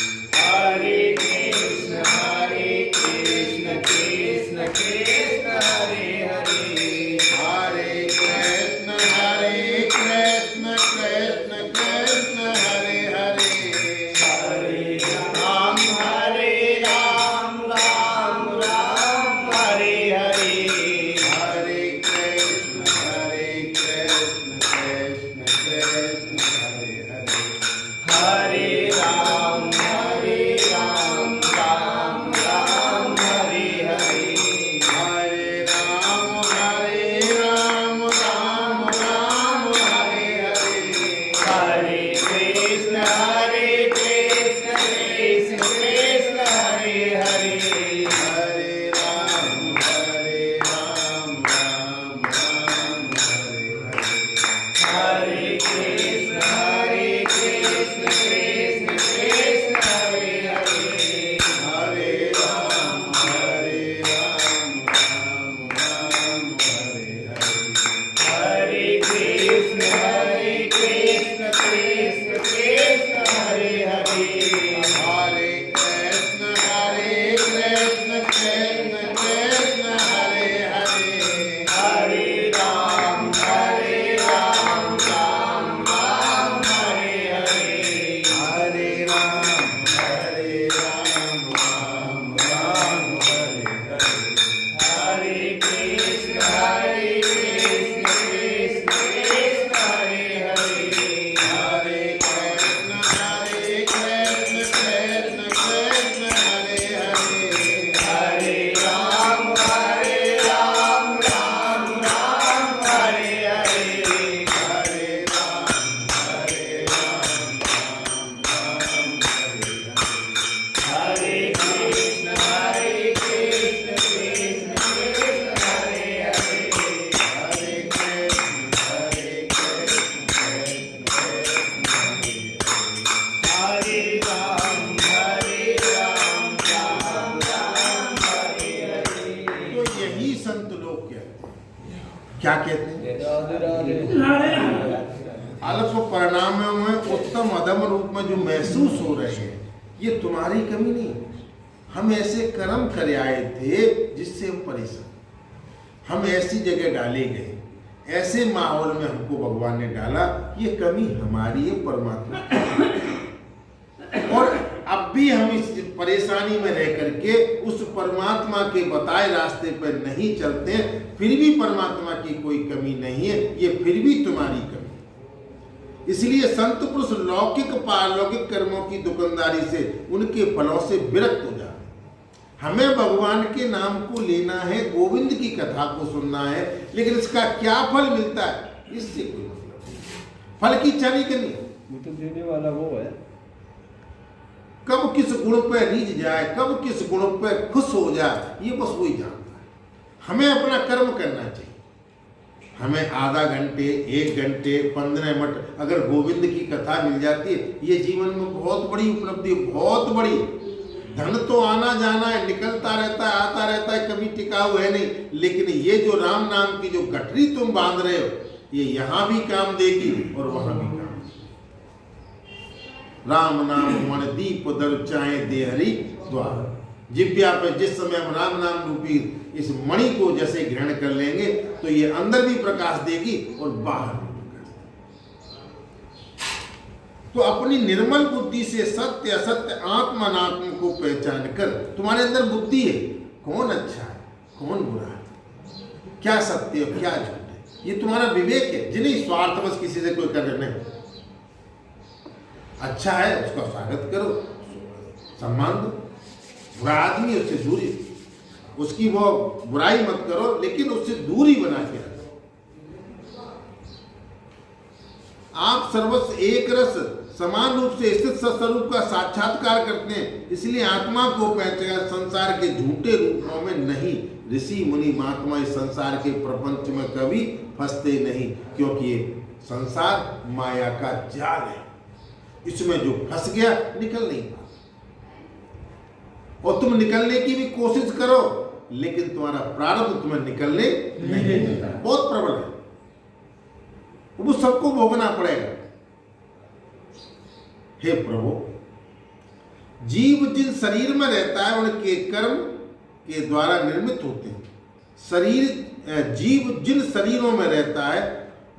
क्या कहते हैं? अल्प परिणामों में उत्तम अधम रूप में जो महसूस हो रहे हैं, ये तुम्हारी कमी नहीं। हम ऐसे कर्म कर आए थे जिससे हम परेशान, हम ऐसी जगह डाले गए, ऐसे माहौल में हमको भगवान ने डाला, ये कमी हमारी है, परमात्मा और अब भी हम इस परेशानी में रह करके उस परमात्मा के बताए रास्ते पर नहीं चलते, फिर भी परमात्मा की कोई कमी नहीं है, ये फिर भी तुम्हारी कमी। इसलिए संत पुरुष लौकिक पारलौकिक कर्मों की दुकानदारी से, उनके फलों से विरक्त हो जाते। हमें भगवान के नाम को लेना है, गोविंद की कथा को सुनना है, लेकिन इसका क्या फल मिलता है, इससे कोई मतलब नहीं। फल की इच्छा नहीं करनी, वो तो देने वाला वो है। कब किस गुण पर रीझ जाए, कब किस गुण पर खुश हो जाए, ये बस वही जानता है। हमें अपना कर्म करना चाहिए। हमें आधा घंटे, 1 घंटे, 15 मिनट अगर गोविंद की कथा मिल जाती है, ये जीवन में बहुत बड़ी उपलब्धि, बहुत बड़ी। धन तो आना जाना है, निकलता रहता है, आता रहता है, कभी टिकाऊ है नहीं, लेकिन ये जो राम नाम की जो गठरी तुम बांध रहे हो, ये यहाँ भी काम देगी और वहां भी काम। राम नाम मन दीप दर चाहे दे हरि द्वार। जिब्या पे जिस समय हम राम नाम रूपी इस मणि को जैसे ग्रहण कर लेंगे, तो ये अंदर भी प्रकाश देगी और बाहर भी प्रकाश देगी। तो अपनी निर्मल बुद्धि से सत्य असत्य आत्मा अनात्म को पहचान कर, तुम्हारे अंदर बुद्धि है, कौन अच्छा है कौन बुरा है, क्या सत्य है क्या झूठ है, ये तुम्हारा विवेक है। जिन्हें स्वार्थ बस किसी से कोई कर नहीं, अच्छा है उसका स्वागत करो, सम्मान दो, बुरा आदमी उससे दूरी, उसकी वो बुराई मत करो, लेकिन उससे दूरी बना के रखो। आप सर्वस्व एक रस समान रूप से स्थित सत्स्वरूप का साक्षात्कार करते हैं, इसलिए आत्मा को पहचान संसार के झूठे रूपों में नहीं। ऋषि मुनि महात्मा इस संसार के प्रपंच में कभी फंसते नहीं, क्योंकि ये संसार माया का जाल है, इसमें जो फंस गया निकल नहीं पाता। और तुम निकलने की भी कोशिश करो, लेकिन तुम्हारा प्रारब्ध तुम्हें निकलने नहीं देता, बहुत प्रबल है, वो सबको भोगना पड़ेगा। हे प्रभु, जीव जिन शरीर में रहता है उनके कर्म के द्वारा निर्मित होते हैं। शरीर जीव जिन शरीरों में रहता है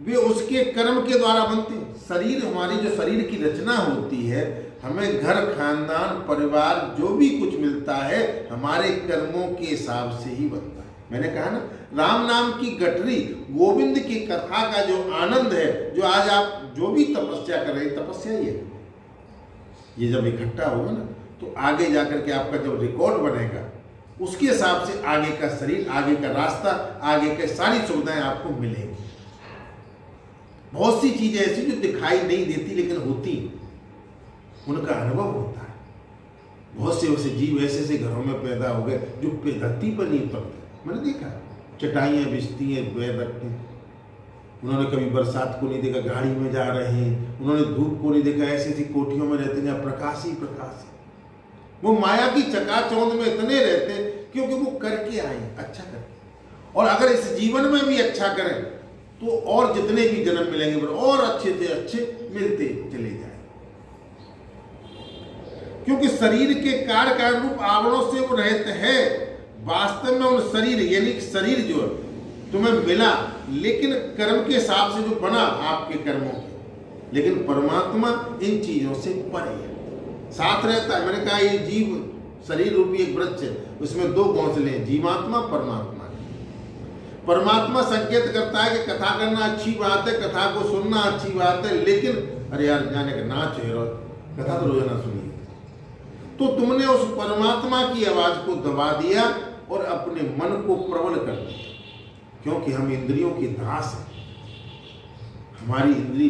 वे उसके कर्म के द्वारा बनते हैं। शरीर, हमारी जो शरीर की रचना होती है, हमें घर खानदान परिवार जो भी कुछ मिलता है, हमारे कर्मों के हिसाब से ही बनता है। मैंने कहा ना, राम नाम की गठरी, गोविंद की कथा का जो आनंद है, जो आज आप जो भी तपस्या कर रहे हैं, तपस्या ही है। ये जब इकट्ठा होगा ना, तो आगे जाकर के आपका जब रिकॉर्ड बनेगा, उसके हिसाब से आगे का शरीर, आगे का रास्ता, आगे के सारी सुविधाएं आपको मिलेंगी। बहुत सी चीजें ऐसी जो दिखाई नहीं देती लेकिन होती, उनका अनुभव होता है। बहुत से वैसे जीव ऐसे ऐसे घरों में पैदा हो गए जो धरती पर नहीं उतरते। मैंने देखा, चटाइयाँ बिछती हैं, पैर रखते हैं। उन्होंने कभी बरसात को नहीं देखा, गाड़ी में जा रहे हैं। उन्होंने धूप को नहीं देखा, ऐसी ऐसी कोठियों में रहते हैं प्रकाश ही प्रकाश है। वो माया की चकाचौंध में इतने रहते हैं क्योंकि वो करके आए, अच्छा करके। और अगर इस जीवन में भी अच्छा करें तो और जितने भी जन्म मिलेंगे और अच्छे से अच्छे मिलते चले जाए। क्योंकि शरीर के कार्य रूप आवरणों से वो रहते हैं। वास्तव में उन शरीर यानी शरीर जो तुम्हें मिला लेकिन कर्म के हिसाब से जो बना आपके कर्मों के, लेकिन परमात्मा इन चीजों से परे है, साथ रहता है। मैंने कहा ये जीव शरीर रूपी एक वृक्ष है, उसमें दो घोंसले हैं, जीवात्मा परमात्मा। परमात्मा संकेत करता है कि कथा करना अच्छी बात है, कथा को सुनना अच्छी बात है, लेकिन अरे यार जाने का नाच है और कथा तो रोजाना सुनिए। तो तुमने उस परमात्मा की आवाज को दबा दिया और अपने मन को प्रबल कर दिया। क्योंकि हम इंद्रियों की दास हैं, हमारी इंद्री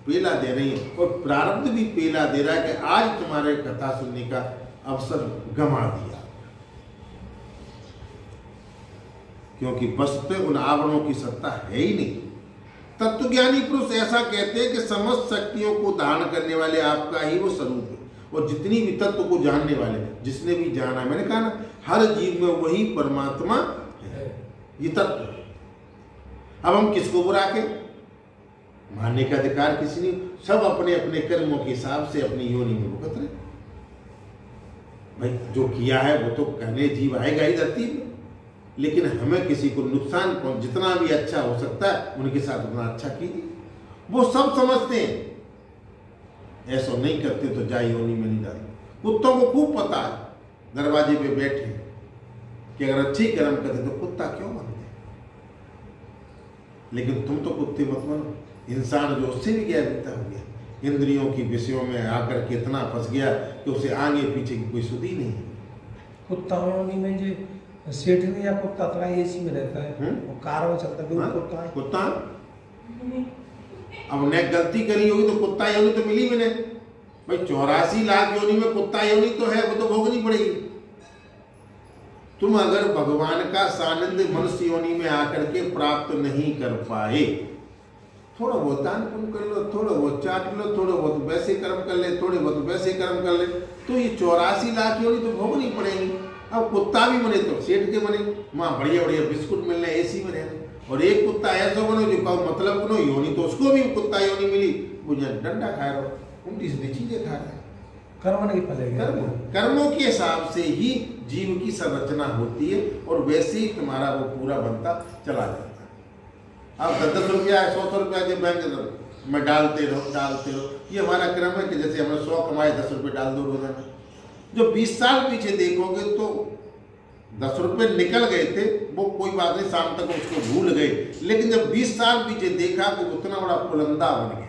पेला दे रही है और प्रारब्ध भी पेला दे रहा है कि आज तुम्हारे कथा सुनने का अवसर गंवा दिया। क्योंकि वस्तुतः उन आवरणों की सत्ता है ही नहीं। तत्वज्ञानी पुरुष ऐसा कहते हैं कि समस्त शक्तियों को धारण करने वाले आपका ही वो स्वरूप है। और जितनी भी तत्व को जानने वाले, जिसने भी जाना, मैंने कहा ना, हर जीव में वही परमात्मा है, ये तत्व। अब हम किसको बुरा के मानने का अधिकार किसी ने, सब अपने अपने कर्मों के हिसाब से अपनी योनि में भुगत रहे। भाई जो किया है वो तो कहने जीव आएगा ही धरती में, लेकिन हमें किसी को नुकसान पहुंच, जितना भी अच्छा हो सकता है उनके साथ उतना अच्छा कीजिए। वो सब समझते हैं, ऐसा नहीं करते तो जाई योनि में नहीं डाले। कुत्तों को खूब पता है दरवाजे पे बैठे कि अगर अच्छे कर्म करते तो कुत्ता क्यों बनते, लेकिन तुम तो कुत्ते मत बनो। इंसान जो उससे भी गैरता हो गया, इंद्रियों की विषयों में आकर के इतना फंस गया कि उसे आगे पीछे की कोई सुधी नहीं है। कुत्ता योनि में जो सेठ नहीं या कुत्ता तो एसी में रहता है, वो कार में चलता है, कुत्ता है। कुत्ता अब ने गलती करी होगी तो कुत्ता योनि तो मिली भी नहीं। भाई 84 लाख योनि में कुत्ता योनि तो है, वो तो भोगनी पड़ेगी। तुम अगर भगवान का सानिध्य मनुष्य योनि में आकर के प्राप्त नहीं कर पाए, थोड़ा बहुत दान पुण्य कर लो, थोड़ा बहुत चाट लो, थोड़ा बहुत वैसे कर्म कर ले, थोड़े बहुत वैसे कर्म कर ले, तो ये 84 लाख योनि तो भोगनी पड़ेगी। अब कुत्ता भी बने तो सेठ के बने, वहाँ बढ़िया बढ़िया बिस्कुट मिलने, एसी में रहने। और एक कुत्ता ऐसा बनो जो कहो मतलब बनो योनि, तो उसको भी कुत्ता योनि मिली, वो डंडा खा रहा, उल्टी सीधी चीजें खा रहे। कर्म नहीं फलेगा। कर्मों के हिसाब से ही जीव की संरचना होती है और वैसे ही तुम्हारा वो पूरा बनता चला जाता है। अब 10-10 रुपया 100 रुपया के बैंक में डालते रहो। ये हमारा क्रम है कि जैसे हमने 100 कमाए 10 रुपये डाल दो रोजाना। जो 20 साल पीछे देखोगे तो 10 रुपये निकल गए थे, वो कोई बात नहीं, शाम तक उसको भूल गए। लेकिन जब 20 साल पीछे देखा तो उतना बड़ा पुलंदा बन गया।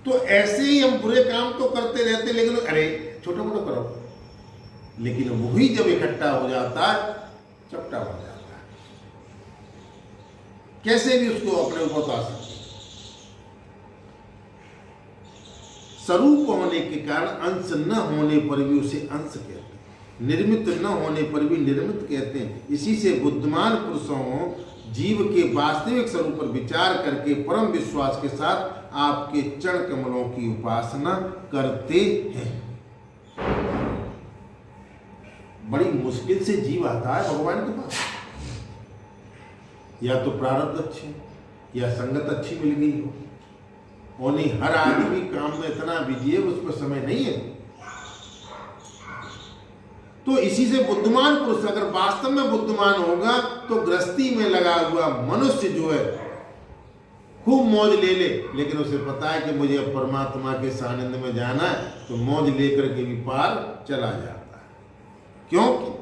तो ऐसे ही हम बुरे काम तो करते रहते, लेकिन अरे छोटा मोटा करो, लेकिन वही जब इकट्ठा हो जाता है चपटा हो जाता है, कैसे भी उसको अपने ऊपर उतार सकते। स्वरूप होने के कारण अंश न होने पर भी उसे अंश कहते हैं, निर्मित न होने पर भी निर्मित कहते हैं। इसी से बुद्धिमान पुरुषों जीव के वास्तविक स्वरूप पर विचार करके परम विश्वास के साथ आपके चरण कमलों की उपासना करते हैं। बड़ी मुश्किल से जीव आता है भगवान के पास, या तो प्रारब्ध अच्छे या संगत अच्छी मिल गई हो, और नहीं हर आदमी काम में इतना बिजी है उस पर समय नहीं है। तो इसी से बुद्धिमान पुरुष अगर वास्तव में बुद्धिमान होगा तो गृहस्थी में लगा हुआ मनुष्य जो है खूब मौज ले ले, लेकिन उसे पता है कि मुझे अब परमात्मा के सानिध्य में जाना है, तो मौज लेकर के भी पार चला जाता है। क्योंकि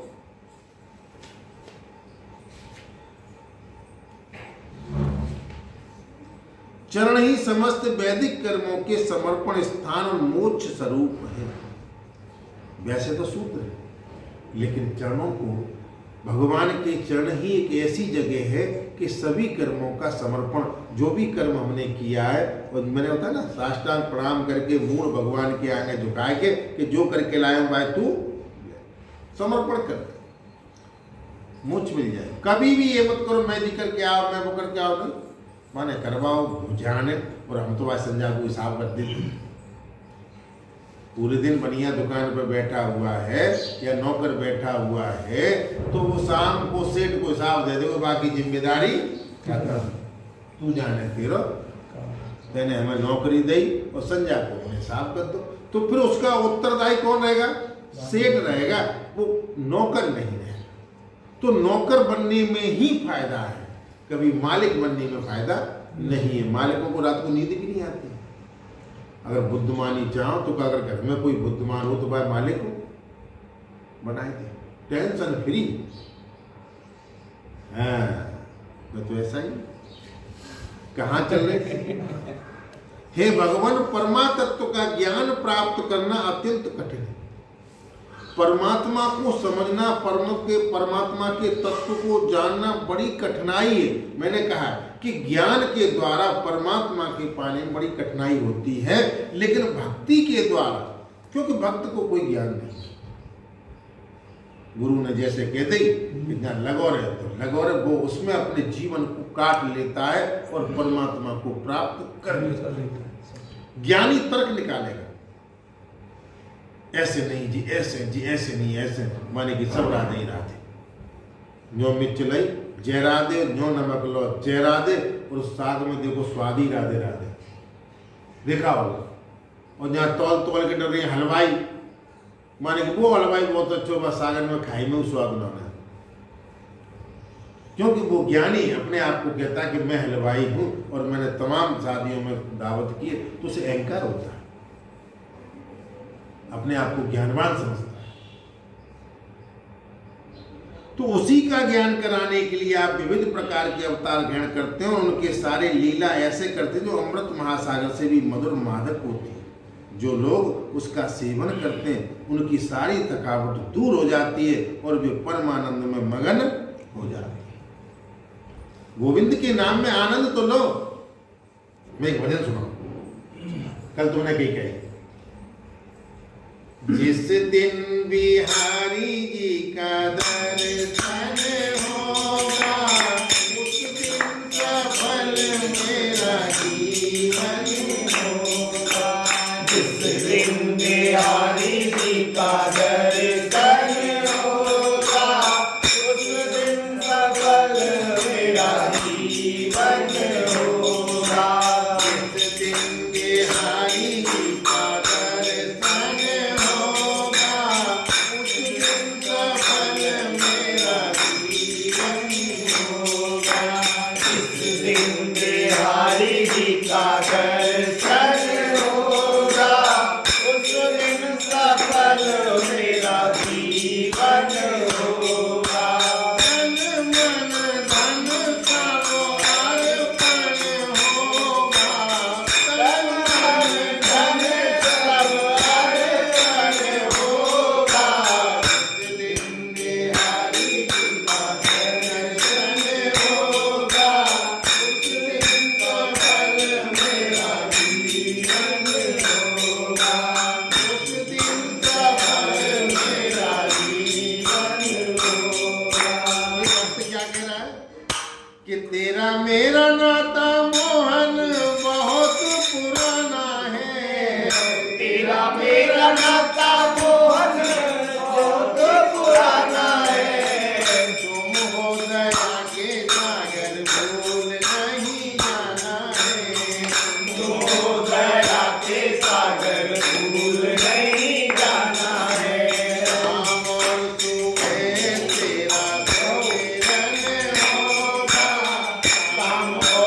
चरण ही समस्त वैदिक कर्मों के समर्पण स्थान और मोक्ष स्वरूप है। वैसे तो सूत्र है, लेकिन चरणों को, भगवान के चरण ही एक ऐसी जगह है कि सभी कर्मों का समर्पण, जो भी कर्म हमने किया है और मैंने होता है ना साष्टांग प्रणाम करके मूल भगवान के आगे झुका के कि जो करके लाया हूं भाई तू समर्पण कर, मुझ मिल जाए। कभी भी ये मत करो मैं जी करके आओ मैं वो करके आओ, नहीं माने करवाओ जाने। और हम तो भाई संध्या को हिसाब कर देते, पूरे दिन बढ़िया दुकान पर बैठा हुआ है या नौकर बैठा हुआ है तो वो शाम को सेठ को हिसाब दे देगा, बाकी जिम्मेदारी तू जाने तेरो, तेने हमें नौकरी दी और संध्या को हमें हिसाब कर दो। तो फिर उसका उत्तरदायी कौन रहेगा? सेठ रहेगा, वो नौकर नहीं रहेगा। तो नौकर बनने में ही फायदा है, कभी मालिक बनने में फायदा नहीं है। मालिकों को रात को नींद भी नहीं आती। अगर बुद्धिमानी चाहो तो अगर घर में कोई बुद्धिमान हो तो भाई मालिक को बनाए दे, टेंशन फ्री। हाँ तो ऐसा ही कहाँ चल रहे थे? हे भगवान, परमात्म का ज्ञान प्राप्त करना अत्यंत कठिन है। परमात्मा को समझना, परमात्मा के तत्व को जानना बड़ी कठिनाई है। मैंने कहा कि ज्ञान के द्वारा परमात्मा के पाने में बड़ी कठिनाई होती है, लेकिन भक्ति के द्वारा, क्योंकि भक्त को कोई ज्ञान नहीं, गुरु ने जैसे कह दी इतना लगो रहे तो लगो रहे, वो उसमें अपने जीवन को काट लेता है और परमात्मा को प्राप्त कर लेता है। ज्ञानी तर्क निकालेगा, ऐसे नहीं जी, ऐसे जी, ऐसे नहीं, ऐसे माने कि सब राधे ही राधे, जो मिर्च लई जय राधे, जो नमक लो जय राधे, और उस साग में देखो स्वाद ही राधे राधे देखा होगा। और जहाँ तौल तौल के डर रही हलवाई, माने कि वो हलवाई बहुत अच्छा बस सागर में खाई में स्वाद बनाना, क्योंकि वो ज्ञानी अपने आप को कहता है कि मैं हलवाई हूं और मैंने तमाम शादियों में दावत की है, तो उसे अहंकार होता है, अपने आप को ज्ञानवान समझता है। तो उसी का ज्ञान कराने के लिए आप विविध प्रकार के अवतार ग्रहण करते हैं और उनके सारे लीला ऐसे करते हैं जो अमृत महासागर से भी मधुर मादक होती है। जो लोग उसका सेवन करते हैं उनकी सारी थकावट दूर हो जाती है और वे परमानंद में मगन हो जाते हैं। गोविंद के नाम में आनंद तो लो। मैं एक भजन सुनाऊं, कल तुमने कही कही, जिस दिन बिहारी जी का दर्शन होगा उस दिन सफल मेरा जीवन होगा। जिस दिन बिहारी जी का दर्शन होगा उस दिन सफल मेरा जीवन होगा। जिस दिन बिहारी जी का Come on.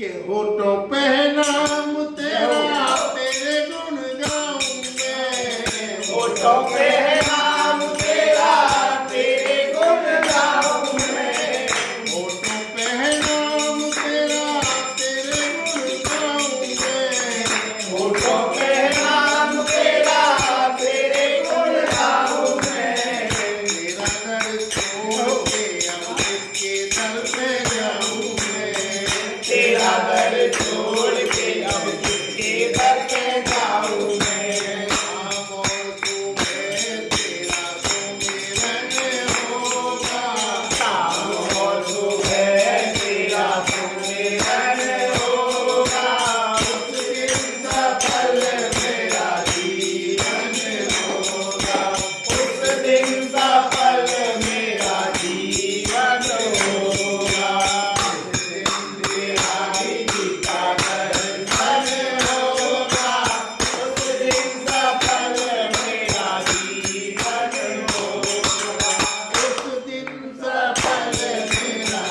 कि होठों पे है नाम तेरा, तेरे गुण गाऊं मैं। होठों पे है नाम तेरा, तेरे गुण गाऊं मैं। होठों पे है नाम तेरा, तेरे गुण गाऊं मैं। होठों पे है नाम तेरा, तेरे गुण गाऊं मैं। तेरा दर छोड़ के अब किसके दर पे जाऊं मैं। तेरा दर छोड़ के अब किसके दर पे जाऊं मैं। शाम और सुबह तेरा सुमिरन होगा। शाम और सुबह तेरा सुमिरन होगा। उस दिन सफल मेरा जीवन होगा। उस दिन सफल मेरा जीवन होगा। उस दिन तेरा विधि का दर्शन होगा। उस दिन सफल मेरा जीवन होगा। उस दिन सफल मेरा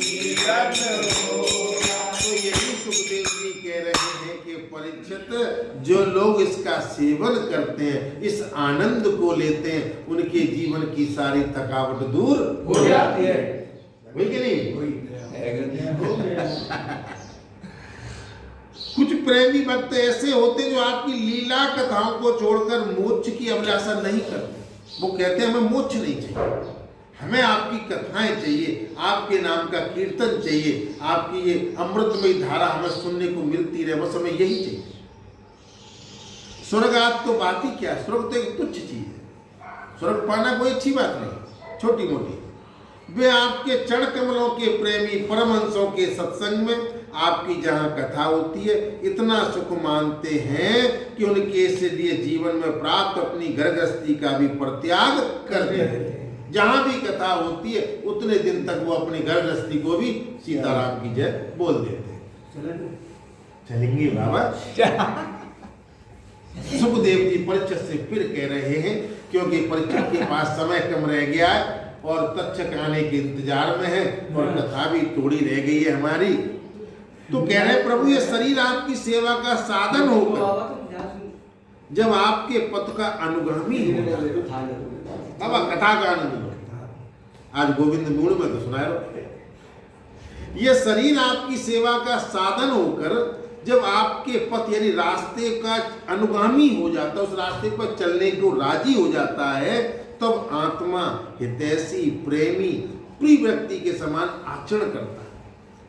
जीवन होगा। तो यही सुखदेव जी कह रहे हैं कि परीक्षित, जो लोग इसका सेवन करते हैं, इस आनंद को लेते हैं, उनके जीवन की सारी थकावट दूर हो जाती है। हुई कि नहीं? कुछ प्रेमी भक्त ऐसे होते हैं जो आपकी लीला कथाओं को छोड़कर मोक्ष की अभिलाषा नहीं करते। वो कहते हैं हमें मोक्ष नहीं चाहिए, हमें आपकी कथाएं चाहिए, आपके नाम का कीर्तन चाहिए, आपकी ये अमृतमयी धारा हमें सुनने को मिलती रहे, बस हमें यही चाहिए। स्वर्ग आप तो बात ही क्या, स्वर्ग तो एक तुच्छ चीज है। स्वर्ग पाना कोई अच्छी बात नहीं, छोटी मोटी। वे आपके चरण कमलों के प्रेमी परमहंसों के सत्संग में आपकी जहाँ कथा होती है, इतना सुख मानते हैं कि उनके से लिए जीवन में प्राप्त अपनी गृहस्थी का भी परित्याग कर देते हैं। जहाँ भी कथा होती है उतने दिन तक वो अपनी गृहस्थी को भी सीताराम की जय बोल देते हैं। चलेंगे बाबा। सुखदेव जी परीक्षित से फिर कह रहे हैं, क्योंकि परीक्षित के पास समय कम रह गया है और तक्षक आने के इंतजार में है और कथा भी थोड़ी रह गई है हमारी। तो कह रहे प्रभु, ये शरीर आपकी सेवा का साधन होकर जब आपके पथ का अनुगामी होगा। बाबा कथा का आनंद लो, आज गोविंद मूड में तो सुनाए रहो। ये शरीर आपकी सेवा का साधन होकर जब आपके पथ यानी रास्ते का अनुगामी हो जाता है, उस रास्ते पर चलने को राजी हो जाता है, तब आत्मा हितैषी प्रेमी प्रिय व्यक्ति के समान आचरण करता है।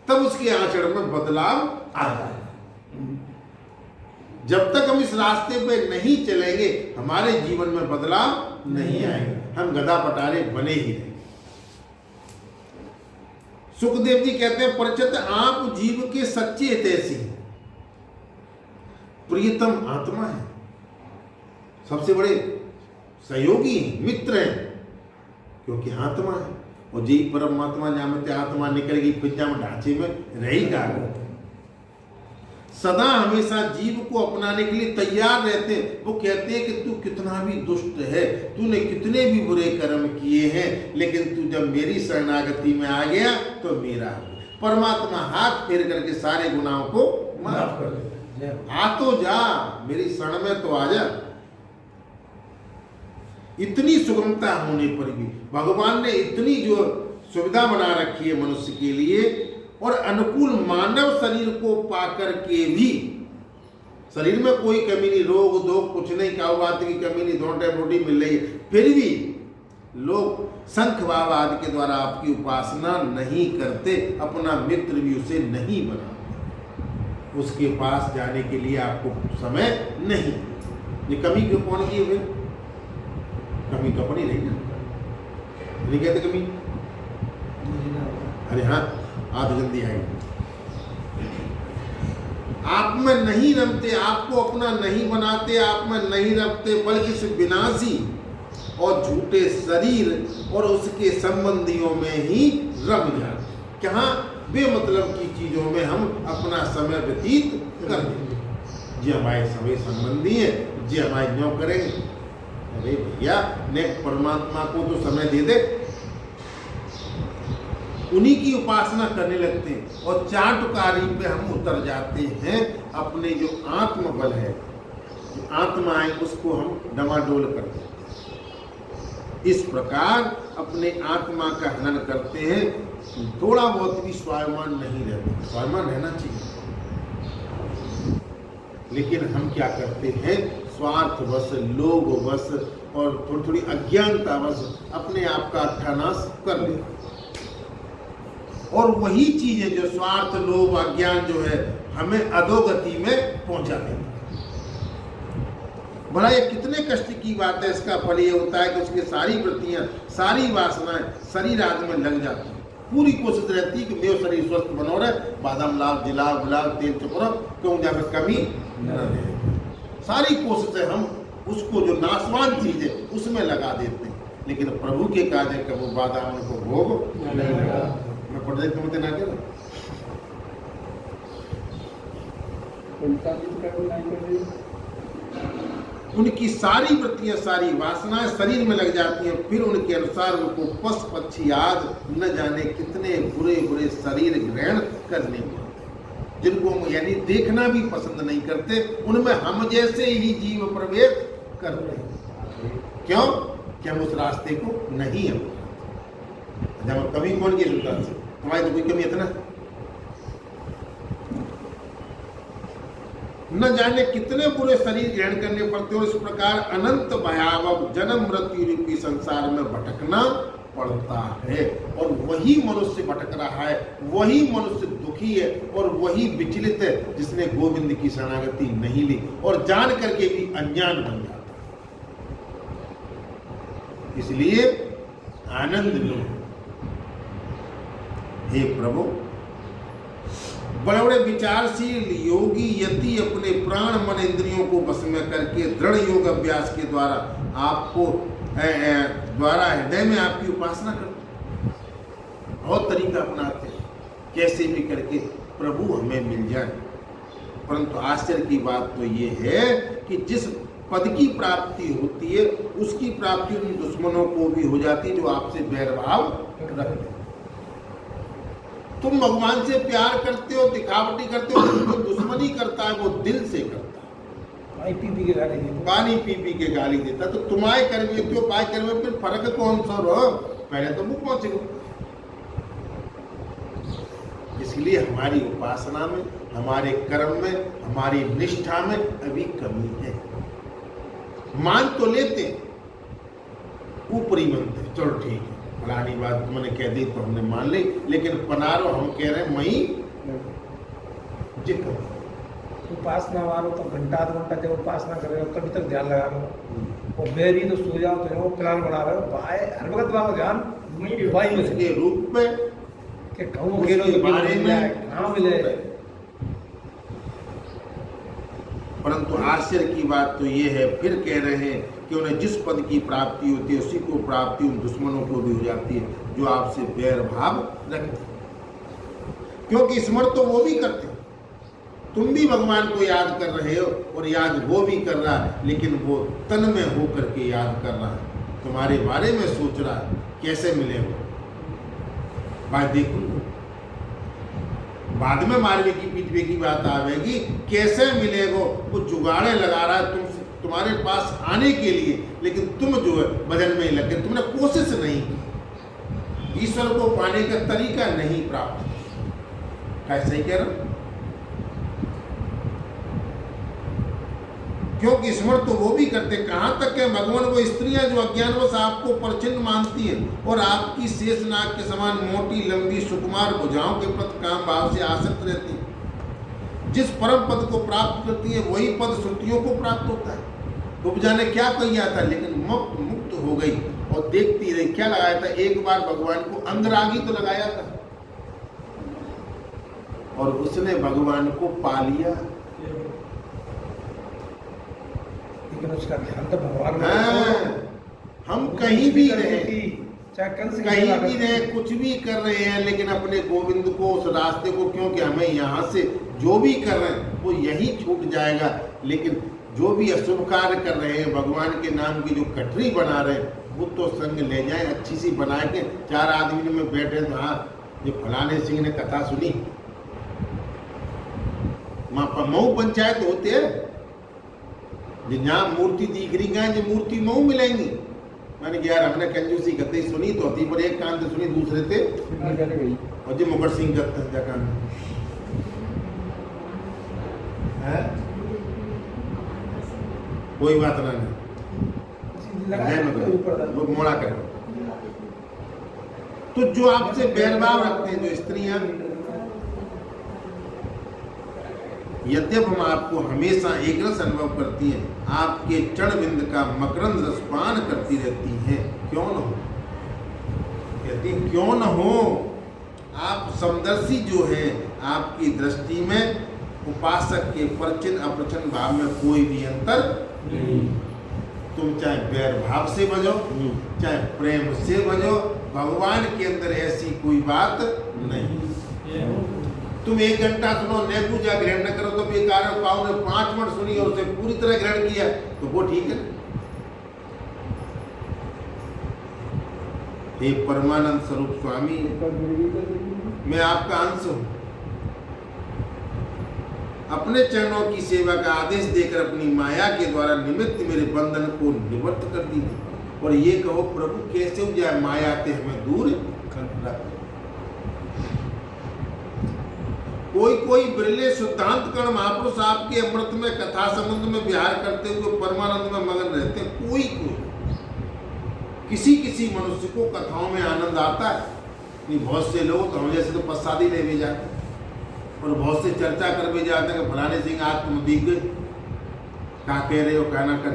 तब उसके आचरण में बदलाव आता है। जब तक हम इस रास्ते पे नहीं चलेंगे, हमारे जीवन में बदलाव नहीं आएगा, हम गधा पटारे बने ही रहेंगे। सुखदेव जी कहते हैं, परीक्षित आप जीव के सच्चे हितैषी हैं, प्रियतम आत्मा है, सबसे बड़े सहयोगी हैं, मित्र हैं, क्योंकि आत्मा है। और जी परमात्मा जामते आत्मा निकलेगी पिज्जा में ढांचे में रहेगा। सदा हमेशा जीव को अपनाने के लिए तैयार रहते हैं। वो कहते हैं कि तू कितना भी दुष्ट है, तूने कितने भी बुरे कर्म किए हैं, लेकिन तू जब मेरी शरणागति में आ गया तो मेरा परमात्मा हाथ फेर करके सारे गुनाहों को माफ कर दे। आ तो जा, मेरी शरण में तो आ जा। इतनी सुगमता होने पर भी भगवान ने इतनी जो सुविधा बना रखी है मनुष्य के लिए, और अनुकूल मानव शरीर को पाकर के भी शरीर में कोई कमी नहीं, रोग दोग कुछ नहीं, क्या बात की कमी नहीं, 2 टाइम रोटी मिल रही है, फिर भी लोग शंख बाबा आदि के द्वारा आपकी उपासना नहीं करते, अपना मित्र भी उसे नहीं बनाते, उसके पास जाने के लिए आपको समय नहीं। ये कमी क्यों कौन की है? कमी तो अपनी नहीं ना, नहीं कहते कमी। अरे हाँ, आध जल्दी आएगी। आप में नहीं रमते, आपको अपना नहीं बनाते, आप में नहीं रखते, बल्कि सिर्फ विनाशी और झूठे शरीर और उसके संबंधियों में ही रम जाते। क्या बेमतलब की चीजों में हम अपना समय व्यतीत कर देंगे। जी हमारे सभी संबंधी हैं, जी हमारे न्यों करेंगे। अरे भैया, ने परमात्मा को तो समय दे दे। उन्हीं की उपासना करने लगते हैं और चाटुकारी पे हम उतर जाते हैं। अपने जो आत्मबल है, जो आत्मा है, उसको हम डमाडोल कर देते हैं। इस प्रकार अपने आत्मा का हनन करते हैं। थोड़ा बहुत भी स्वाभिमान नहीं रहता, स्वाभिमान रहना चाहिए, लेकिन हम क्या करते हैं, स्वार्थवश, लोभवश और थोड़ी थोड़ी अज्ञानतावश अपने आप का अट्ठानाश कर लेते हैं। और वही चीजें जो स्वार्थ, लोभ, अज्ञान जो है हमें अधोगति में पहुंचा देता है। बड़ा ये कितने कष्ट की बात है। इसका फल ये होता है कि उसकी सारी वृत्तियां, सारी वासनाएं शरीर आदि में लग जाती हैं। पूरी कोशिश रहती है कि मेरा शरीर स्वस्थ बनो रहे, बादाम लाल, जिलाल, गुलाल, तेल चुपरो, क्यों जाकर कमी न रहे। सारी कोशिश है हम उसको जो नाशवान चीज है उसमें लगा देते हैं, लेकिन प्रभु के कार्य का वो बादाम को भोग नहीं लगा। मैं पढ़ देता हूँ ना क्या उनकी सारी वृत्तियां, सारी वासनाएं शरीर में लग जाती हैं। फिर उनके अनुसार उनको पशु पक्षी आज न जाने कितने बुरे बुरे शरीर ग्रहण करने पड़ते, जिनको हम यानी देखना भी पसंद नहीं करते। उनमें हम जैसे ही जीव प्रवेश करते हैं। क्यों? कि हम उस रास्ते को नहीं अपनाते। जब कभी कौन की जरूरत है, तुम्हारी तो कोई कमी इतना न जाने कितने बुरे शरीर ग्रहण करने पड़ते हो। इस प्रकार अनंत भयावह जन्म मृत्यु रूपी संसार में भटकना पड़ता है। और वही मनुष्य भटक रहा है, वही मनुष्य दुखी है और वही विचलित है जिसने गोविंद की शरणागति नहीं ली और जान करके भी अज्ञान बन जाता है। इसलिए आनंद लो हे प्रभु। बड़े बड़े विचारशील योगी यति अपने प्राण मन इंद्रियों को वश में करके दृढ़ योग अभ्यास के द्वारा आपको द्वारा हृदय में आपकी उपासना करते, बहुत तरीका अपनाते हैं कैसे भी करके प्रभु हमें मिल जाए। परंतु आश्चर्य की बात तो ये है कि जिस पद की प्राप्ति होती है उसकी प्राप्ति उन दुश्मनों को भी हो जाती है जो आपसे बैरभाव रखते हैं। तुम भगवान से प्यार करते हो, दिखावटी करते हो, जो दुश्मनी करता है वो दिल से करता है। पानी पी पी के गाली देता, पानी पी पी के गाली देता। तो तुम्हारे कर्म क्यों पाए कर्म, फिर फर्क कौन सा रहो? पहले तो मुख पहुंचेगा। इसलिए हमारी उपासना में, हमारे कर्म में, हमारी निष्ठा में अभी कमी है। मान तो लेते, ऊपरी बनते, चलो ठीक है, फलानी बात तुमने कह दी तो हमने मान ली, लेकिन पनारो हम कह रहे हैं मई जिक्र। उपासना मानो तो घंटा आधा घंटा जब उपासना कर रहे हो तभी तक ध्यान लगा रहे हो। और बेरी तो सो जाओ तो वो प्लान बना रहे हो, भाई हर वक्त वाला ध्यान भाई उसके रूप में कि कहूँ खेलो तो बारे में कहाँ मिले। परंतु आश्चर्य की बात तो ये है, फिर कह रहे हैं कि उन्हें जिस पद की प्राप्ति होती है उसी को प्राप्ति उन दुश्मनों को भी हो जाती है जो आपसे बैर भाव रखते हैं। क्योंकि स्मरण तो वो भी करते हैं, तुम भी भगवान को याद कर रहे हो और याद वो भी कर रहा है, लेकिन वो तन में हो करके याद कर रहा है, तुम्हारे बारे में सोच रहा है कैसे मिले वो। बात देखो, बाद में मारवे की पीटवे की बात आवेगी, कैसे मिलेगो। वो जुगाड़े लगा रहा है तुम्हारे पास आने के लिए, लेकिन तुम जो है भजन में ही लगे, तुमने कोशिश नहीं की, ईश्वर को पाने का तरीका नहीं प्राप्त। कैसे ही कह रहा हूं? क्योंकि स्मरण तो वो भी करते, कहां तक है भगवान वो स्त्रियां जो अज्ञानवश आपको परचिन्न मानती हैं और आपकी शेषनाग के समान मोटी लंबी सुकुमार भुजाओं के प्रति काम भाव से आसक्त रहती हैं। जिस परम पद को प्राप्त करती है वही पद श्रुतियों को प्राप्त होता है। उपजा ने क्या किया था, लेकिन मुक्त हो गई और देखती रही। क्या लगाया था? एक बार भगवान को अंगरागी तो लगाया था और उसने भगवान को पा लिया, लेकिन उसका ध्यान तो भगवान में। हम कहीं भी रहे, कहीं भी रहे, कुछ भी कर रहे हैं, लेकिन अपने गोविंद को, उस रास्ते को, क्योंकि हमें यहाँ से जो भी कर रहे हैं वो यही छूट जाएगा। लेकिन जो भी अशुभ कार्य कर रहे हैं, भगवान के नाम की जो कटरी बना रहे हैं, वो तो संग ले जाए, अच्छी सी बना के 4 आदमी में बैठे तो हाँ जो फलाने सिंह ने कथा सुनी, मऊ पंचायत होते है जहाँ मूर्ति दिख रही गए जो मूर्ति मऊ मिलेंगी। मैंने कहा यार हमने कंजूसी करते ही सुनी तो होती, पर एक कान से सुनी दूसरे थे और जो मुकर सिंह करते हैं कान है, कोई बात ना लोग मोड़ा करें। तो जो आपसे बैरभाव रखते हैं जो स्त्रियां, यद्यप हम आपको हमेशा एक रस अनुभव करती हैं, आपके चरणबिंद का मकरंद रसपान करती रहती हैं, क्यों न हो, कहती हैं क्यों न हो। आप समदर्शी जो है, आपकी दृष्टि में उपासक के परचिन अप्रचन भाव में कोई भी अंतर नहीं। तुम चाहे बैर भाव से बजो चाहे प्रेम से बजो, भगवान के अंदर ऐसी कोई बात नहीं। तुम 1 घंटा सुनो, न पूजा ग्रहण न करो तो बेकार है। पाव ने 5 मिनट सुनी और उसे पूरी तरह ग्रहण किया तो वो ठीक है। हे परमानंद स्वरूप स्वामी, मैं आपका अंश हूं। अपने चरणों की सेवा का आदेश देकर अपनी माया के द्वारा निमित्त मेरे बंधन को निवृत्त कर दीजिए और ये कहो प्रभु कैसे हो जाए माया ते हमें दूर कर। कोई बिरले शुद्धांत कर्ण महापुरुष आपके अमृत में कथा संबंध में विहार करते हुए परमानंद में मगन रहते हैं। कोई किसी मनुष्य को कथाओं में आनंद आता है नहीं। बहुत से लोग तो हम जैसे तो प्रसादी ले भी जाते और बहुत से चर्चा कर भी जाते हैं कि फलाने सिंह आज तुम दिख गए, क्या कह रहे हो क्या ना कर।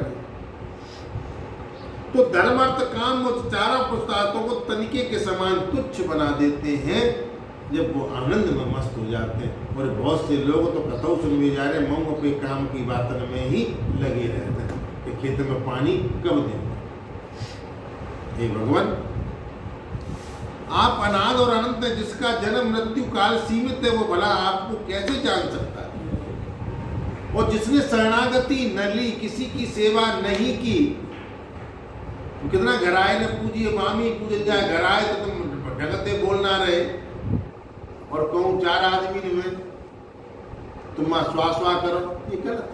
तो धर्म अर्थ काम मोक्ष चारों पुरुषार्थों को तनिके के समान तुच्छ बना देते हैं जब वो आनंद में मस्त हो जाते हैं। और बहुत से लोग तो कथाओं सुन भी जा रहे हैं, मऊ अपने काम की बातन में ही लगे रहते हैं कि खेत में पानी कब देंगे। हे भगवान, आप अनाद और अनंत है, जिसका जन्म मृत्यु काल सीमित है, वो भला आपको कैसे जान सकता है। और जिसने शरणागति न ली, किसी की सेवा नहीं की, कितना घराए ने पूजिए मामी पूजे जाए, घराए तो तुम ढगते बोलना रहे और कहूँ 4 आदमी में तुम स्वास्वा करो, ये गलत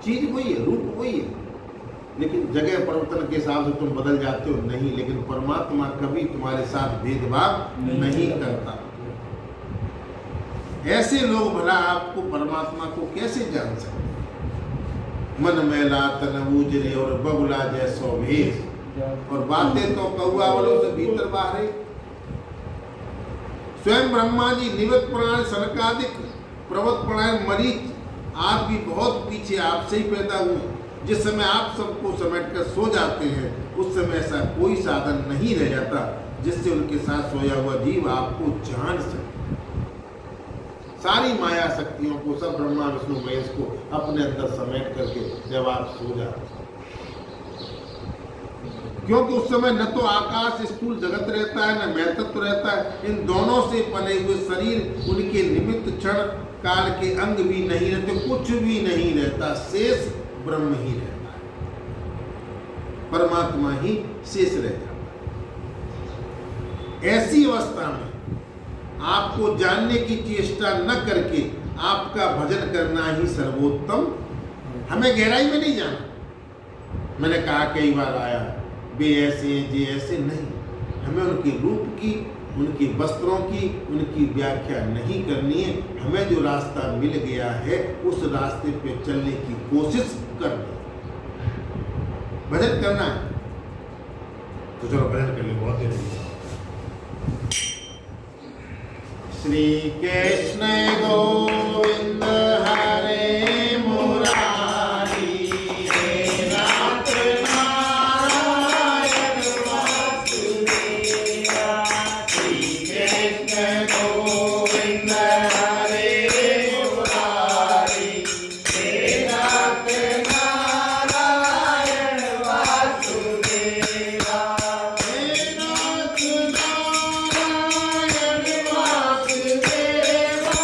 चीज वही है, रूप वही है, लेकिन जगह परिवर्तन के हिसाब से तुम बदल जाते हो नहीं। लेकिन परमात्मा कभी तुम्हारे साथ भेदभाव नहीं करता। ऐसे लोग भला आपको परमात्मा को कैसे जान सकते। मन मैला तन उजरे और बगुला जैसो भेष, और बातें तो कौआ वालों से भीतर बाहर। स्वयं ब्रह्मा जी निवृत्त प्राण सनकादिक प्रवत प्राण मरीच आप भी बहुत पीछे आपसे ही पैदा हुए। जिस समय आप सबको समेट कर सो जाते हैं उस समय ऐसा कोई साधन नहीं रह जाता जिससे उनके साथ सोया हुआ जीव आपको जान सके। सारी माया शक्तियों को, सब ब्रह्मा विष्णु महेश को अपने अंदर समेट करके जब आप सो जाते हैं, क्योंकि उस समय न तो आकाश स्थूल जगत रहता है न महतत्व रहता है। इन दोनों से बने हुए शरीर, उनके निमित्त क्षण काल के अंग भी नहीं रहते, कुछ भी नहीं रहता, शेष ब्रह्म ही रहता है, परमात्मा ही शेष रह जाता है। ऐसी अवस्था में आपको जानने की चेष्टा न करके आपका भजन करना ही सर्वोत्तम। हमें गहराई में नहीं जाना। मैंने कहा कई बार आया वे ऐसे जे ऐसे नहीं, हमें उनके रूप की, उनके वस्त्रों की, उनकी व्याख्या नहीं करनी है। हमें जो रास्ता मिल गया है उस रास्ते पे चलने की कोशिश करनी, भजन करना है। तो चलो भजन कर ले, बहुत देर। श्री कृष्ण गोविंद हरे मुरारी, हे नाथ नारायण वासुदेवा। श्री कृष्ण गोविंद हरे मुरारी, हे नाथ नारायण वासुदेवा। हे नाथ नारायण वासुदेवा,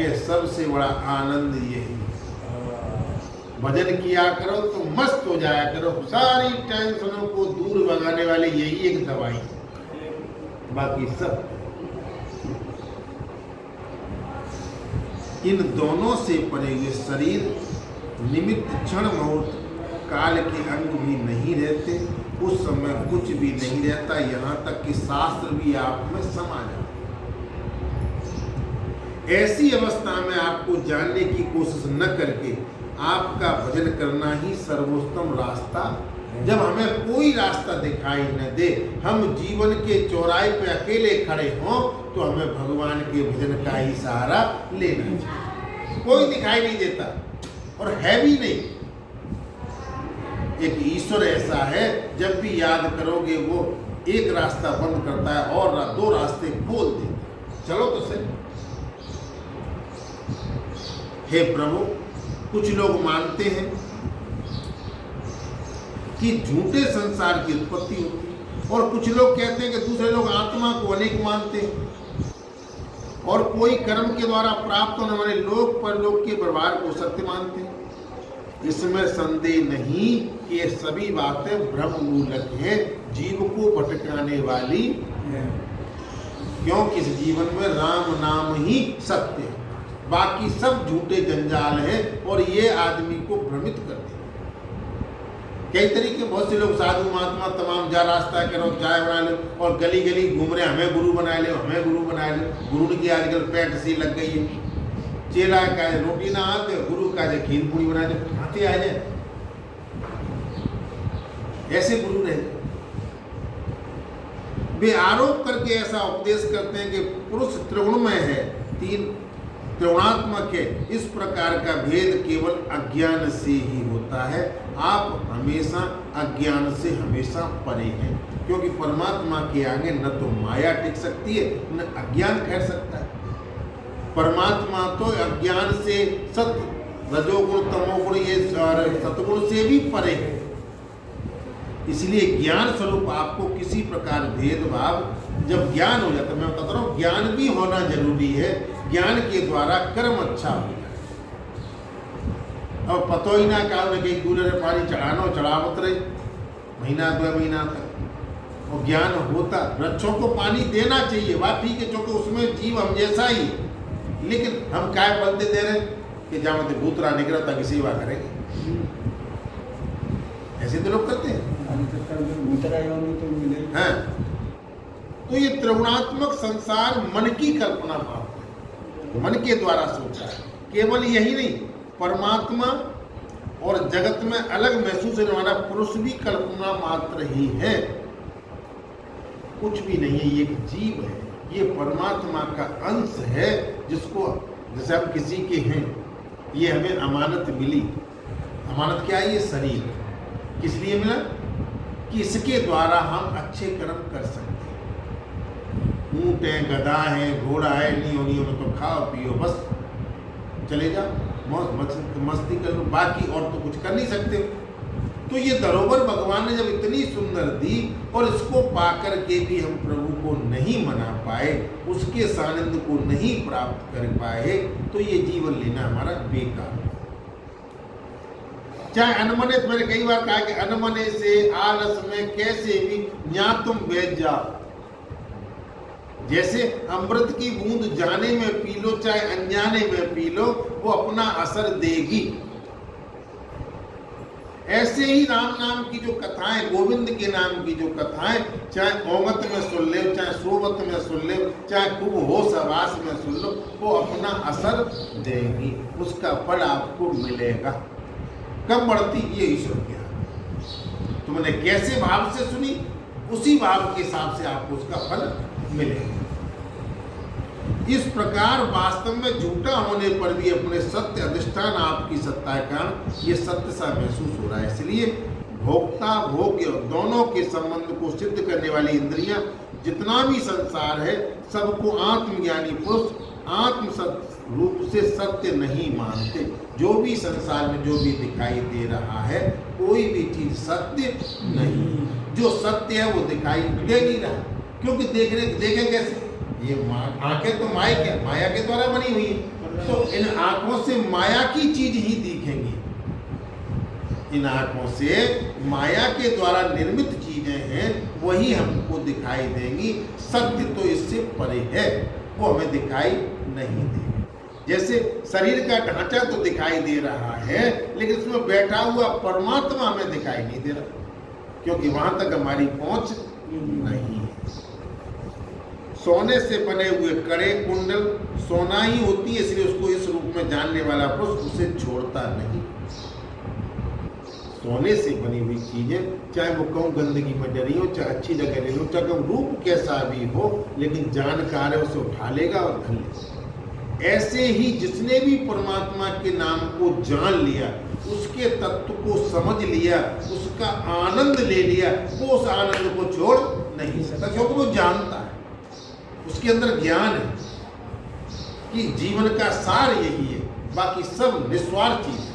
कि सबसे बड़ा आनंद यही है। भजन किया करो तो मस्त हो जाया करो, सारी टेंशनों को दूर भगाने वाली यही एक दवाई है, बाकी सब। इन दोनों से परे हुए शरीर निमित्त क्षण मुहूर्त काल के अंग भी नहीं रहते, उस समय कुछ भी नहीं रहता, यहाँ तक कि शास्त्र भी आप में समा जाता। ऐसी अवस्था में आपको जानने की कोशिश न करके आपका भजन करना ही सर्वोत्तम रास्ता। जब हमें कोई रास्ता दिखाई न दे, हम जीवन के चौराहे पे अकेले खड़े हों, तो हमें भगवान के भजन का ही सहारा लेना चाहिए। कोई दिखाई नहीं देता और है भी नहीं। एक ईश्वर ऐसा है, जब भी याद करोगे वो एक रास्ता बंद करता है और दो रास्ते खोल देता है। चलो तो सही। हे प्रभु, कुछ लोग मानते हैं कि झूठे संसार की उत्पत्ति होती है, और कुछ लोग कहते हैं कि दूसरे लोग आत्मा को अनेक मानते हैं, और कोई कर्म के द्वारा प्राप्त होने वाले लोक परलोक के व्यवहार को सत्य मानते हैं। इसमें संदेह नहीं कि ये सभी बातें ब्रह्म मूलक है, जीव को भटकाने वाली है, क्योंकि इस जीवन में राम नाम ही सत्य है, बाकी सब झूठे जंजाल है और ये आदमी को भ्रमित करते हैं। कई तरीके, बहुत से लोग साधु महात्मा तमाम जा रास्ता करो, चाय बना लो और गली गली घूम रहे, हमें गुरु बना ले, हमें गुरु बना ले। गुरु की आजकल पेट सी लग गई है। चेला का रोटी ना आते, गुरु का खीर पूरी बना दे, खाते आ जाए, ऐसे गुरु रहे। वे आरोप करके ऐसा उपदेश करते हैं कि पुरुष त्रिगुणमय है, तीन त्रिगुणात्मक है। इस प्रकार का भेद केवल अज्ञान से ही होता है। आप हमेशा अज्ञान से हमेशा परे हैं, क्योंकि परमात्मा के आगे न तो माया टिक सकती है, न अज्ञान ठहर सकता है। परमात्मा तो अज्ञान से, सत्य, रजोगुण, तमोगुण, ये सतगुण से भी परे है। इसलिए ज्ञान स्वरूप आपको किसी प्रकार भेदभाव, जब ज्ञान हो जाता है, मैं बता रहा हूँ, ज्ञान भी होना जरूरी है। ज्ञान के द्वारा कर्म अच्छा हो जाए। अब पतो ही ना क्या कहीं दूल्हे पानी चढ़ाना चढ़ावत रहे महीना 2 महीना तक, और ज्ञान होता। वृक्षों को पानी देना चाहिए, बात ठीक है, क्योंकि उसमें जीव हम जैसा ही, लेकिन हम काय बोलते दे रहे कि जहाँ मत भूतरा निकला तक सेवा करेंगे। ऐसे तो लोग करते हैं। हाँ, तो ये त्रिगुणात्मक संसार मन की कल्पना मात्र है, मन के द्वारा सोचा है। केवल यही नहीं, परमात्मा और जगत में अलग महसूस होने वाला पुरुष भी कल्पना मात्र ही है, कुछ भी नहीं है। ये एक जीव है, ये परमात्मा का अंश है, जिसको जैसे हम किसी के हैं, ये हमें अमानत मिली। अमानत क्या है? ये शरीर। किस लिए मिला? कि इसके द्वारा हम अच्छे कर्म कर सकते हैं। ऊँट है, गधा है, घोड़ा है, नियोनियों में तो खाओ पियो बस, चले जाओ, मस्ती कर लो, बाकी और तो कुछ कर नहीं सकते। तो ये धरोहर भगवान ने जब इतनी सुंदर दी और इसको पाकर के भी हम प्रभु को नहीं मना पाए, उसके सानिध्य को नहीं प्राप्त कर पाए, तो ये जीवन लेना हमारा बेकार। चाहे अनमने, मैंने कई बार कहा कि अनमने से आलस में कैसे भी तुम बैठ जाओ। जैसे अमृत की बूंद जाने में पी लो, चाहे अनजाने में पी लो, वो अपना असर देगी। ऐसे ही राम नाम की जो कथाएं, गोविंद के नाम की जो कथाएं, चाहे ओगत में सुन ले, चाहे सोवत में सुन ले, चाहे खूब होश आवास में सुन लो, वो अपना असर देगी, उसका फल आपको मिलेगा। कब बढ़ती? ये ईश्वर के हाथ। तुमने कैसे भाव से सुनी, उसी भाव के हिसाब से आपको उसका फल मिलेगा। इस प्रकार वास्तव में झूठा होने पर भी अपने सत्य अधिष्ठान आपकी सत्ता के कारण ये सत्य सा महसूस हो रहा है। इसलिए भोक्ता भोग्य दोनों के संबंध को सिद्ध करने वाली इंद्रियां, जितना भी संसार है, सबको आत्मज्ञानी पुरुष आत्म रूप से सत्य नहीं मानते। जो भी संसार में जो भी दिखाई दे रहा है, कोई भी चीज सत्य नहीं। जो सत्य है वो दिखाई दे नहीं रहा, क्योंकि देखें कैसे? ये आंखें तो माया के द्वारा बनी हुई है, तो इन आंखों से माया की चीज ही दिखेंगी। इन आंखों से माया के द्वारा निर्मित चीजें हैं वही हमको दिखाई देंगी। सत्य तो इससे परे है, वो हमें दिखाई नहीं देगी। जैसे शरीर का ढांचा तो दिखाई दे रहा है, लेकिन उसमें बैठा हुआ परमात्मा हमें दिखाई नहीं दे रहा, क्योंकि वहां तक हमारी पहुंच नहीं है। सोने से बने हुए कड़े कुंडल सोना ही होती है, इसलिए उसको इस रूप में जानने वाला पुरुष उसे छोड़ता नहीं। सोने से बनी हुई चीजें, चाहे वो कहूँ गंदगी में डरी हो, चाहे अच्छी जगह ले लो, चाहे कहूँ रूप कैसा भी हो, लेकिन जानकार है उसे उठा लेगा और धन लेगा। ऐसे ही जिसने भी परमात्मा के नाम को जान लिया, उसके तत्व को समझ लिया, उसका आनंद ले लिया, वो उस आनंद को छोड़ नहीं सकता, क्योंकि वो जानता है, उसके अंदर ज्ञान है कि जीवन का सार यही है, बाकी सब निस्वार्थ चीज है।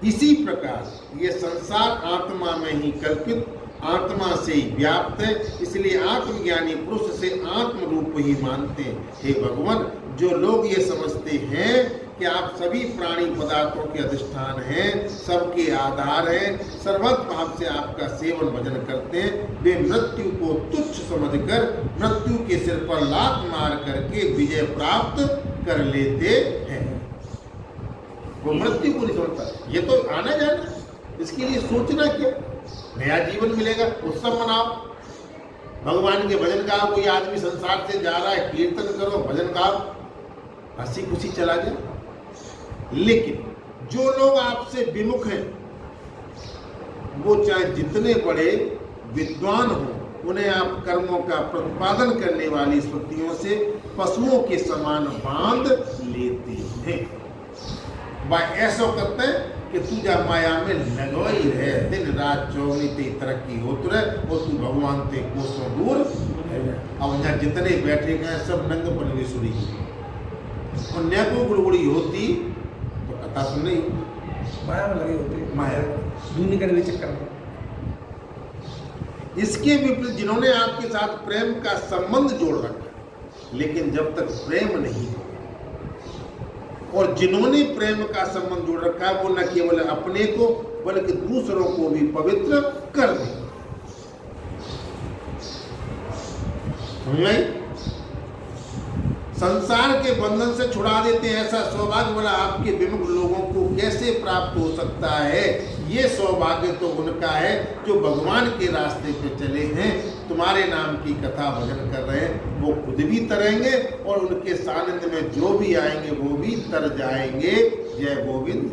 इसी प्रकार ये संसार आत्मा में ही कल्पित, आत्मा से ही व्याप्त है, इसलिए आत्मज्ञानी पुरुष से आत्म रूप ही मानते हैं। हे भगवान, जो लोग ये समझते हैं कि आप सभी प्राणी पदार्थों के अधिष्ठान हैं, सबके आधार हैं, सर्वत्र भाव से आपका सेवन भजन करते हैं, वे मृत्यु को तुच्छ समझकर मृत्यु के सिर पर लात मार करके विजय प्राप्त कर लेते हैं। वो मृत्यु को नहीं समझता, ये तो आना जाना, इसके लिए सोचना क्या, नया जीवन मिलेगा, उत्सव मनाओ, भगवान के भजन गाओ। कोई आदमी संसार से जा रहा है, कीर्तन करो, भजन गाओ, हंसी खुशी चला जाए। लेकिन जो लोग आपसे विमुख हैं, वो चाहे जितने बड़े विद्वान हो, उन्हें आप कर्मों का प्रतिपादन करने वाली स्मृतियों से पशुओं के समान बांध लेते हैं। भाई ऐसा करते हैं कि तू जा माया में लगो ही रहे, दिन रात चौगनी ते तरक्की होती रहे, और तू भगवान ते कोसों दूर। अब यहाँ जितने बैठे गए सब नंग परमेश्वरी, और न्या को गुड़गुड़ी होती तो कथा सुन नहीं, माया में लगे होते, माया दुनिया के चक्कर में। इसके विपरीत जिन्होंने आपके साथ प्रेम का संबंध जोड़ रखा, लेकिन जब तक प्रेम नहीं हो, और जिन्होंने प्रेम का संबंध जोड़ रखा है, वो न केवल अपने को बल्कि दूसरों को भी पवित्र कर दे। संसार के बंधन से छुड़ा देते हैं, ऐसा सौभाग्य वाला आपके विमुख लोगों को कैसे प्राप्त हो सकता है? ये सौभाग्य तो उनका है जो भगवान के रास्ते पे चले हैं, तुम्हारे नाम की कथा भजन कर रहे हैं। वो खुद भी तरेंगे और उनके सानिध्य में जो भी आएंगे वो भी तर जाएंगे। जय गोविंद।